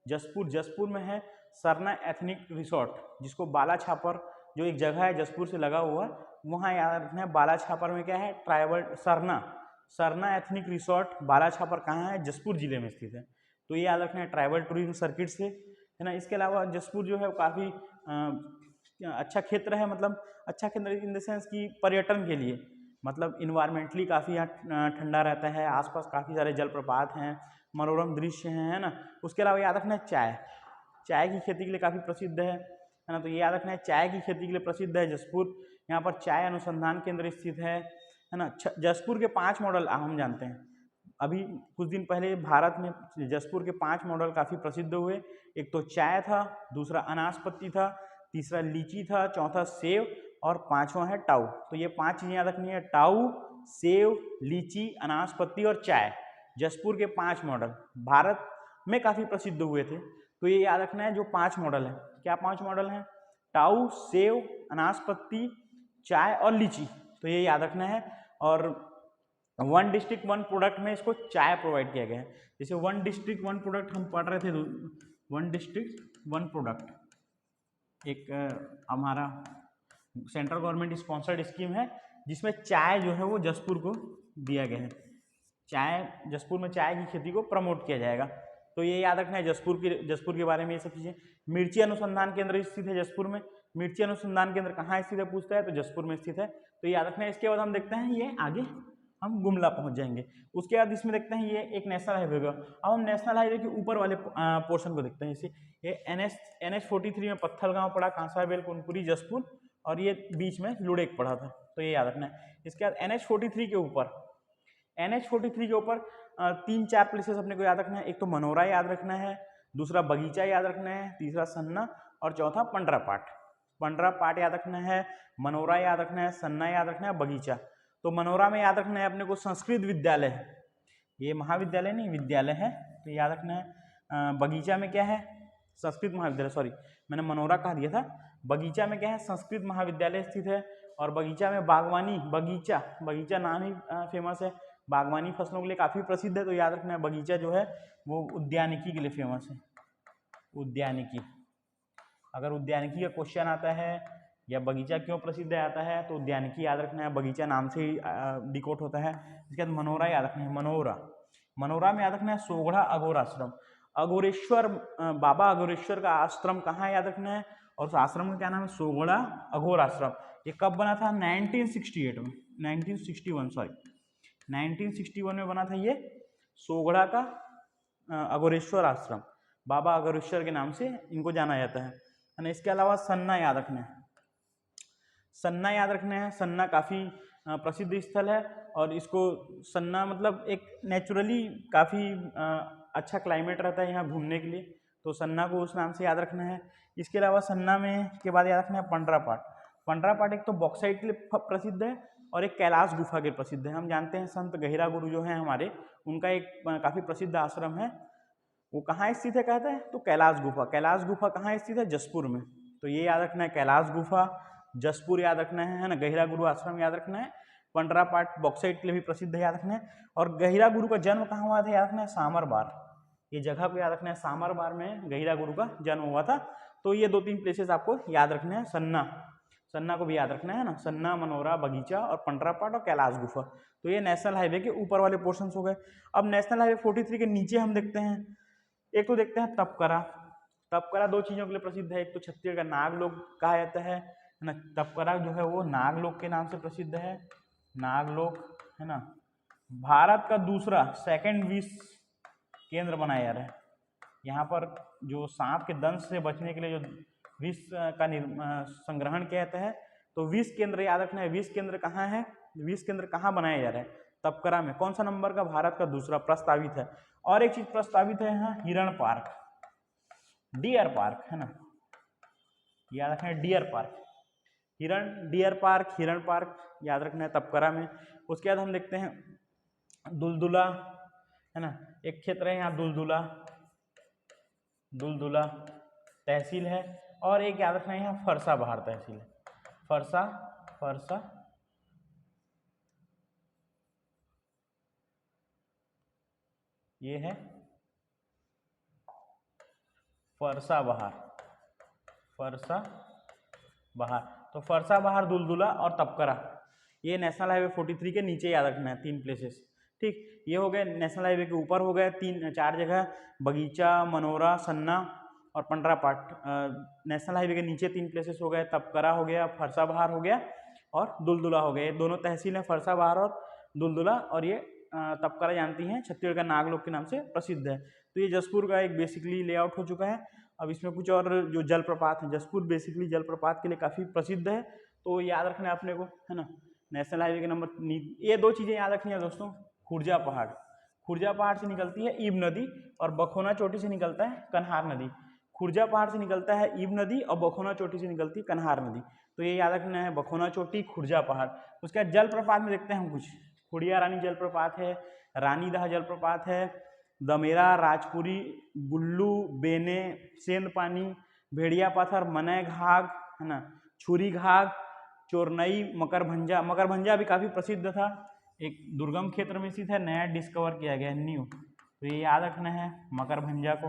जसपुर में है सरना एथनिक रिसोर्ट, जिसको बाला छापर जो एक जगह है जसपुर से लगा हुआ, वहाँ याद रखना है। बाला छापर में क्या है, ट्राइबल सरना एथनिक रिसोर्ट बाला छापर कहाँ है, जसपुर जिले में स्थित है। तो ये याद रखना है ट्राइबल टूरिज्म सर्किट से, है ना। इसके अलावा जसपुर जो है वो काफ़ी अच्छा क्षेत्र है, मतलब अच्छा क्षेत्र इन द सेंस कि पर्यटन के लिए, मतलब इन्वायरमेंटली काफ़ी यहाँ ठंडा रहता है, आसपास काफ़ी सारे जलप्रपात हैं, मनोरम दृश्य हैं, है ना। उसके अलावा याद रखना है चाय की खेती के लिए काफ़ी प्रसिद्ध है ना। तो ये याद रखना है चाय की खेती के लिए प्रसिद्ध है जसपुर। यहाँ पर चाय अनुसंधान केंद्र स्थित है ना। जसपुर के 5 मॉडल हम जानते हैं। अभी कुछ दिन पहले भारत में जसपुर के 5 मॉडल काफ़ी प्रसिद्ध हुए। एक तो चाय था, दूसरा अनाशपत्ती था, तीसरा लीची था, चौथा सेव और पांचवा है टाऊ। तो ये 5 चीज़ें याद रखनी है, टाऊ, सेव, लीची, अनाशपत्ती और चाय। जसपुर के 5 मॉडल भारत में काफ़ी प्रसिद्ध हुए थे। तो ये याद रखना है जो 5 मॉडल है। क्या 5 मॉडल हैं? टाऊ, सेव, अनाशपत्ती, चाय और लीची। तो ये याद रखना है। और 1 डिस्ट्रिक्ट 1 प्रोडक्ट में इसको चाय प्रोवाइड किया गया है। जैसे 1 डिस्ट्रिक्ट 1 प्रोडक्ट हम पढ़ रहे थे, 1 डिस्ट्रिक्ट 1 प्रोडक्ट एक हमारा सेंट्रल गवर्नमेंट स्पॉन्सर्ड स्कीम है, जिसमें चाय जो है वो जसपुर को दिया गया है। जसपुर में चाय की खेती को प्रमोट किया जाएगा। तो ये याद रखना है जसपुर के बारे में ये सब चीज़ें। मिर्ची अनुसंधान केंद्र स्थित है जसपुर में। मिर्ची अनुसंधान केंद्र कहाँ स्थित है पूछता है, तो जसपुर में स्थित है। तो ये याद रखना है। इसके बाद हम देखते हैं, ये आगे हम गुमला पहुंच जाएंगे। उसके बाद इसमें देखते हैं ये एक नेशनल हाईवे होगा। अब हम नेशनल हाईवे के ऊपर वाले पोर्शन को देखते हैं। इसे ये NH 43 में पत्थलगांव पड़ा, कांसाबेल, कुनकुरी, जसपुर, और ये बीच में लुड़ेक पड़ा था। तो ये याद रखना है। इसके बाद NH 43 के ऊपर 3-4 प्लेसेस अपने को याद रखना है। एक तो मनोरा याद रखना है, दूसरा बगीचा याद रखना है, तीसरा सन्ना और चौथा पंडरापाट याद रखना है, मनोरा याद रखना है, सन्ना याद रखना है, बगीचा। तो मनोरा में याद रखना है अपने को संस्कृत विद्यालय है, ये महाविद्यालय नहीं विद्यालय है, तो याद रखना है। बगीचा में क्या है, संस्कृत महाविद्यालय, सॉरी मैंने मनोरा कहा दिया था। बगीचा में क्या है, संस्कृत महाविद्यालय स्थित है। और बगीचा में बागवानी, बगीचा नाम ही फेमस है, बागवानी फसलों के लिए काफ़ी प्रसिद्ध है। तो याद रखना है बगीचा जो है वो उद्यानिकी के लिए फेमस है। उद्यानिकी, अगर उद्यानिकी का क्वेश्चन आता है या बगीचा क्यों प्रसिद्ध आता है, तो उद्यानिकी याद रखना है, बगीचा नाम से ही डिकोट होता है। इसके बाद मनोरा याद रखना है, मनोरा में याद रखना है सोगड़ा अघोर आश्रम, अघोरेश्वर, बाबा अघोरेश्वर का आश्रम कहाँ याद रखना है, और उस आश्रम का क्या नाम है, सोगड़ा अघोर आश्रम। ये कब बना था, 1961 में बना था ये सोगड़ा का अघोरेश्वर आश्रम, बाबा अघोरेश्वर के नाम से इनको जाना जाता है ना। इसके अलावा सन्ना याद रखना है, सन्ना काफ़ी प्रसिद्ध स्थल है, और इसको सन्ना मतलब एक नेचुरली काफ़ी अच्छा क्लाइमेट रहता है यहाँ घूमने के लिए, तो सन्ना को उस नाम से याद रखना है। इसके अलावा सन्ना में के बाद याद रखना है पंडरापाट एक तो बॉक्साइट के लिए प्रसिद्ध है, और एक कैलाश गुफा के प्रसिद्ध है। हम जानते हैं संत गहिरा गुरु जो हैं हमारे, उनका एक काफ़ी प्रसिद्ध आश्रम है, वो कहाँ स्थित है कहते हैं, तो कैलाश गुफा कहाँ स्थित है, जसपुर में। तो ये याद रखना है, कैलाश गुफा जसपुर याद रखना है ना। गहिरा गुरु आश्रम याद रखना है। पंडरापाट बॉक्साइट के लिए भी प्रसिद्ध है, याद रखना है। और गहिरा गुरु का जन्म कहाँ हुआ था, याद रखना है सामरबार, ये जगह को याद रखना है, सामरबार में गहिरा गुरु का जन्म हुआ था। तो ये 2-3 प्लेसेस आपको याद रखने हैं। सन्ना को भी याद रखना है ना, सन्ना, मनोरा, बगीचा और पंडरापाट और कैलाश गुफा। तो ये नेशनल हाईवे के ऊपर वाले पोर्शंस हो गए। अब नेशनल हाईवे 43 के नीचे हम देखते हैं, एक तो देखते हैं तपकरा 2 चीज़ों के लिए प्रसिद्ध है। एक तो छत्तीसगढ़ का नागलोक कहा जाता है ना, तपकरा जो है वो नागलोक के नाम से प्रसिद्ध है, नागलोक, है ना। भारत का दूसरा सेकंड विष केंद्र बनाया जा रहा है यहाँ पर, जो सांप के दंश से बचने के लिए जो विष का संग्रहण किया जाता है, तो विष केंद्र याद रखना है। विष केंद्र कहाँ है, विष केंद्र कहाँ बनाया जा रहा है, तपकरा में। कौन सा नंबर का, भारत का दूसरा प्रस्तावित है। और एक चीज प्रस्तावित है यहाँ, हिरण पार्क, डियर पार्क, है ना, याद रखना है, डियर पार्क, हिरण पार्क याद रखना है तपकरा में। उसके बाद हम देखते हैं दुलदुला, है ना, एक क्षेत्र है यहाँ दुलदुला तहसील है। और एक याद रखना है यहाँ फरसा बहार तहसील है, फरसा ये है फरसा बहार, फरसा बहार। तो फरसा बहार, दुलदुला और तपकरा, ये नेशनल हाईवे 43 के नीचे याद रखना है, 3 प्लेसेस। ठीक, ये हो गए नेशनल हाईवे के ऊपर हो गए 4 जगह, बगीचा, मनोरा, सन्ना और पंडरा पाट। नेशनल हाईवे के नीचे 3 प्लेसेस हो गए, तपकरा हो गया, फरसा बहार हो गया और दुलदुला हो गया। ये दोनों तहसील हैं, फरसा बहार और दुलदुला, और ये तपकरा जानती हैं छत्तीसगढ़ का नागलोक के नाम से प्रसिद्ध है। तो ये जसपुर का एक बेसिकली लेआउट हो चुका है। अब इसमें कुछ और जो जलप्रपात हैं, जसपुर बेसिकली जलप्रपात के लिए काफ़ी प्रसिद्ध है, तो याद रखना है अपने को, है ना। नेशनल हाईवे के नंबर, ये 2 चीज़ें याद रखनी है दोस्तों। खुर्जा पहाड़, खुर्जा पहाड़ से निकलती है ईब नदी और बखोना चोटी से निकलता है कन्हार नदी। खुर्जा पहाड़ से निकलता है ईब नदी और बखोना चोटी से निकलती है कन्हार नदी। तो ये याद रखना है, बखोना चोटी, खुर्जा पहाड़। उसके बाद जलप्रपात में देखते हैं हम कुछ। खुड़िया रानी जलप्रपात है, रानीदह जलप्रपात है, दमेरा, राजपुरी, गुल्लू, बेने, सेंध पानी, भेड़िया पत्थर, मनय घाघ, है ना, छुरी घाघ, चोरनई, मकरभंजा। मकरभंजा भी काफ़ी प्रसिद्ध था, एक दुर्गम क्षेत्र में स्थित है, नया डिस्कवर किया गया है, न्यू। तो ये याद रखना है मकरभंजा को,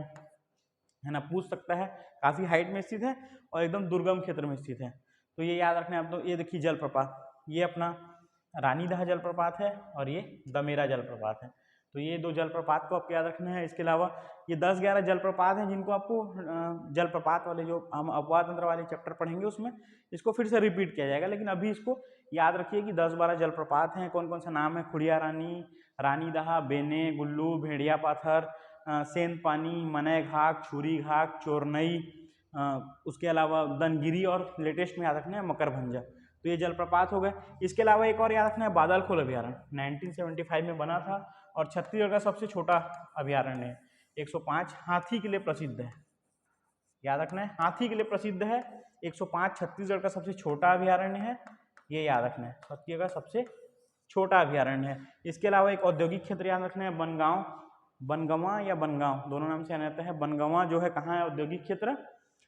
है ना, पूछ सकता है। काफ़ी हाइट में स्थित है और एकदम दुर्गम क्षेत्र में स्थित है, तो ये याद रखना है आप। तो ये देखिए जलप्रपात, ये अपना रानीदह जलप्रपात है और ये दमेरा जलप्रपात है। तो ये 2 जलप्रपात को आपको याद रखना है। इसके अलावा ये 10-11 जलप्रपात हैं जिनको आपको जलप्रपात वाले जो हम अपवाद तंत्र वाले चैप्टर पढ़ेंगे उसमें इसको फिर से रिपीट किया जाएगा, लेकिन अभी इसको याद रखिए कि 10-12 जलप्रपात हैं। कौन कौन सा नाम है? खुड़िया रानी, रानीदह, बेने, गुल्लू, भेड़िया पाथर, सेंध पानी, मनय घाघ, छुरी घाघ, चोरनई, उसके अलावा दनगिरी और लेटेस्ट में याद रखना है मकरभंजा। तो ये जलप्रपात हो गए। इसके अलावा एक और याद रखना है बादलखोल अभ्यारण्य, 1975 में बना था और छत्तीसगढ़ का सबसे छोटा अभ्यारण्य है। 105 हाथी के लिए प्रसिद्ध है, याद रखना है, हाथी के लिए प्रसिद्ध है। 105 छत्तीसगढ़ का सबसे छोटा अभ्यारण्य है, ये याद रखना है, छत्तीसगढ़ का सबसे छोटा अभ्यारण्य है। इसके अलावा एक औद्योगिक क्षेत्र याद रखना है, बनगांव, बनगंवा या बनगांव दोनों नाम से जाना है। बनगंवा जो है कहाँ है? औद्योगिक क्षेत्र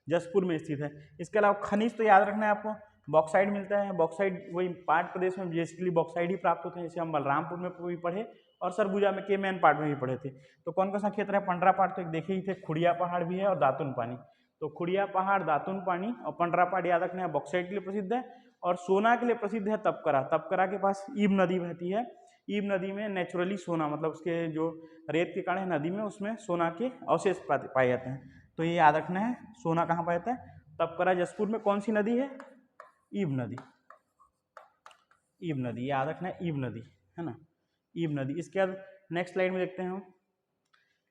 जसपुर में स्थित है। इसके अलावा खनिज तो याद रखना है आपको, बॉक्साइड मिलता है। बॉक्साइड वही पाट प्रदेश में बेसिकली बॉक्साइड ही प्राप्त होते हैं, जैसे हम बलरामपुर में भी पढ़े और सरगुजा में के मैन पार्ट में भी पढ़े थे। तो कौन कौन सा क्षेत्र है? पंडरा पाट तो एक देखे ही थे, खुड़िया पहाड़ भी है और दातुन पानी। तो खुड़िया पहाड़, दातुन पानी और पंडरा पाट याद रखना है, बॉक्साइड के लिए प्रसिद्ध है। और सोना के लिए प्रसिद्ध है तपकरा। तपकरा के पास ईब नदी बहती है, ईब नदी में नेचुरली सोना, मतलब उसके जो रेत के कण है नदी में, उसमें सोना के अवशेष पाए जाते हैं। तो ये याद रखना है, सोना कहाँ पाया जाता है? तपकरा। जसपुर में कौन सी नदी है? ईब नदी, ईब नदी याद रखना है, ईब नदी, है ना, ईब नदी। इसके बाद नेक्स्ट स्लाइड में देखते हैं हम,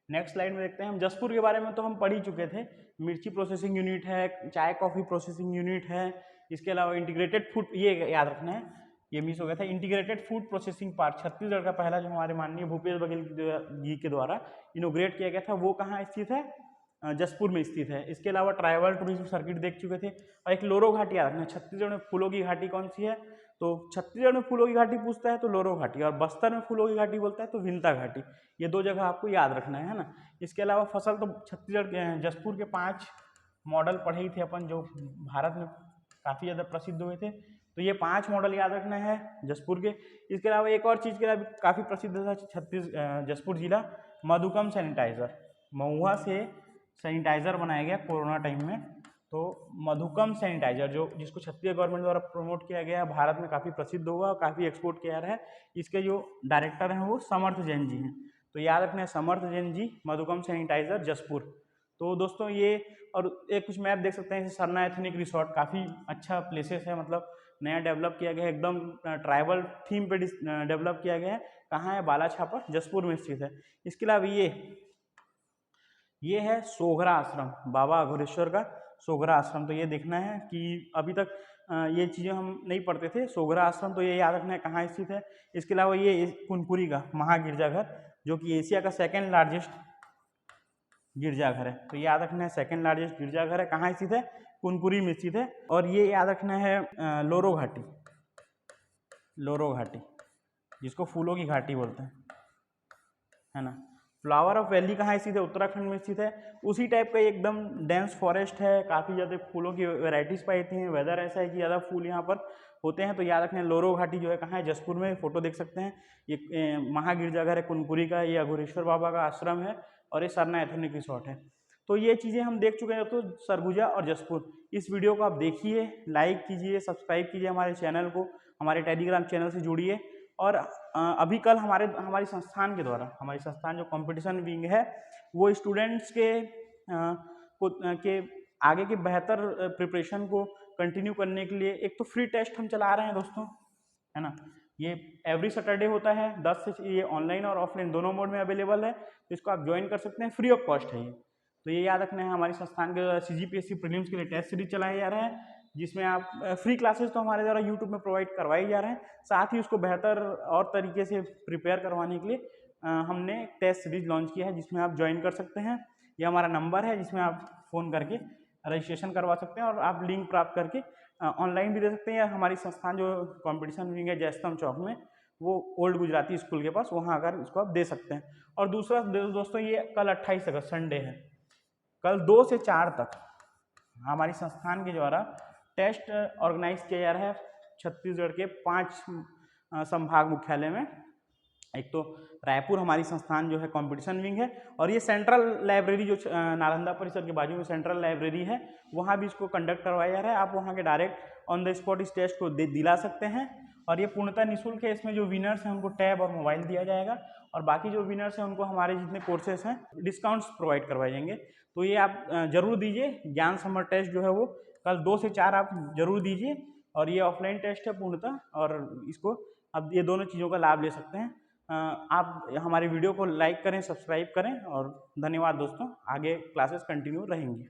नेक्स्ट स्लाइड में देखते हैं हम जसपुर के बारे में तो हम पढ़ ही चुके थे। मिर्ची प्रोसेसिंग यूनिट है, चाय कॉफ़ी प्रोसेसिंग यूनिट है। इसके अलावा इंटीग्रेटेड फूड, ये याद रखना है, ये मिस हो गया था, integrated food processing park Chhattisgarh का पहला जो हमारे माननीय भूपेश बघेल जी के द्वारा इनोग्रेट किया गया था, वो कहाँ स्थित है? जसपुर में स्थित है। इसके अलावा ट्राइबल टूरिज्म सर्किट देख चुके थे। और एक लोरो घाटी याद रखना, छत्तीसगढ़ में फूलों की घाटी कौन सी है? तो छत्तीसगढ़ में फूलों की घाटी पूछता है तो लोरो घाटी, और बस्तर में फूलों की घाटी बोलता है तो विंता घाटी। ये 2 जगह आपको याद रखना है ना। इसके अलावा फसल तो छत्तीसगढ़ जसपुर के 5 मॉडल पढ़े ही थे अपन, जो भारत में काफ़ी ज़्यादा प्रसिद्ध हुए थे। तो ये 5 मॉडल याद रखना है जसपुर के। इसके अलावा एक और चीज़ के लिए काफ़ी प्रसिद्ध था जसपुर जिला, मधुकम सैनिटाइज़र। महुआ से सैनिटाइज़र बनाया गया कोरोना टाइम में। तो मधुकम सैनिटाइज़र जिसको छत्तीसगढ़ गवर्नमेंट द्वारा प्रमोट किया गया, भारत में काफ़ी प्रसिद्ध हुआ और काफ़ी एक्सपोर्ट किया रहा है। इसके जो डायरेक्टर हैं वो समर्थ जैन जी हैं। तो याद रखना है, समर्थ जैन जी, मधुकम सैनिटाइज़र, जसपुर। तो दोस्तों ये, और एक कुछ मैप देख सकते हैं, सरना एथनिक रिसोर्ट, काफ़ी अच्छा प्लेसेस है, मतलब नया डेवलप किया गया है, एकदम ट्राइबल थीम पे डेवलप किया गया है। कहाँ है? बालाछापर, जसपुर में स्थित है। इसके अलावा ये है सोगरा आश्रम, बाबा अघोरेश्वर का सोगरा आश्रम। तो ये देखना है कि अभी तक ये चीज़ें हम नहीं पढ़ते थे। सोगरा आश्रम, तो ये याद रखना है कहाँ स्थित है। इसके अलावा ये कुनकुरी का महागिरजाघर, जो कि एशिया का 2nd लार्जेस्ट गिरजाघर है। तो ये याद रखना है, 2nd लार्जेस्ट गिरजाघर है, कहाँ स्थित है? कुनकुरी में स्थित है। और ये याद रखना है लोरो घाटी, लोरो घाटी, जिसको फूलों की घाटी बोलते हैं, है ना। फ्लावर ऑफ वैली कहाँ स्थित है? उत्तराखंड में स्थित है। उसी टाइप का एकदम डेंस फॉरेस्ट है, काफ़ी ज़्यादा फूलों की वैरायटीज़ पाई जाती हैं। वेदर ऐसा है कि ज़्यादा फूल यहाँ पर होते हैं। तो याद रखना है, लोरो घाटी जो है कहाँ है? जसपुर में। फोटो देख सकते हैं, ये महागिरजाघर है कुनकुरी का, ये अघोरेश्वर बाबा का आश्रम है और ये सरना एथनिक रिसोर्ट है। तो ये चीज़ें हम देख चुके हैं। तो सरगुजा और जसपुर, इस वीडियो को आप देखिए, लाइक कीजिए, सब्सक्राइब कीजिए हमारे चैनल को, हमारे टेलीग्राम चैनल से जुड़िए। और अभी कल हमारी संस्थान के द्वारा, हमारी संस्थान जो कंपटीशन विंग है वो स्टूडेंट्स के आगे के बेहतर प्रिपरेशन को कंटिन्यू करने के लिए एक तो फ्री टेस्ट हम चला रहे हैं दोस्तों, है ना। ये एवरी सैटरडे होता है 10 से, ये ऑनलाइन और ऑफलाइन दोनों मोड में अवेलेबल है। तो इसको आप ज्वाइन कर सकते हैं, फ्री ऑफ कॉस्ट है ये। तो ये याद रखना है, हमारी संस्थान के CGPSC प्रीलिम्स के लिए टेस्ट सीरीज चलाया जा रहा है, जिसमें आप फ्री क्लासेस तो हमारे द्वारा यूट्यूब में प्रोवाइड करवाए जा रहे हैं, साथ ही उसको बेहतर और तरीके से प्रिपेयर करवाने के लिए हमने टेस्ट सीरीज लॉन्च किया है, जिसमें आप ज्वाइन कर सकते हैं। ये हमारा नंबर है जिसमें आप फ़ोन करके रजिस्ट्रेशन करवा सकते हैं और आप लिंक प्राप्त करके ऑनलाइन भी दे सकते हैं, या हमारी संस्थान जो कंपटीशन विंग है जयस्तंभ चौक में, वो ओल्ड गुजराती स्कूल के पास, वहाँ आकर इसको आप दे सकते हैं। और दूसरा दोस्तों, ये कल 28 अगस्त संडे है, कल 2 से 4 तक हमारी संस्थान के द्वारा टेस्ट ऑर्गेनाइज किया जा रहा है छत्तीसगढ़ के 5 संभाग मुख्यालय में। एक तो रायपुर हमारी संस्थान जो है कंपटीशन विंग है, और ये सेंट्रल लाइब्रेरी जो नालंदा परिसर के बाजू में सेंट्रल लाइब्रेरी है, वहाँ भी इसको कंडक्ट करवाया जा रहा है। आप वहाँ के डायरेक्ट ऑन द स्पॉट इस टेस्ट को दिला सकते हैं, और ये पूर्णतः निःशुल्क है। इसमें जो विनर्स हैं उनको टैब और मोबाइल दिया जाएगा, और बाकी जो विनर्स हैं उनको हमारे जितने कोर्सेस हैं डिस्काउंट्स प्रोवाइड करवाए जाएंगे। तो ये आप जरूर दीजिए। ज्ञान समर टेस्ट जो है वो कल 2 से 4 आप जरूर दीजिए, और ये ऑफलाइन टेस्ट है पूर्णतः, और इसको अब ये दोनों चीज़ों का लाभ ले सकते हैं। आप हमारे वीडियो को लाइक करें, सब्सक्राइब करें, और धन्यवाद दोस्तों। आगे क्लासेस कंटिन्यू रहेंगी।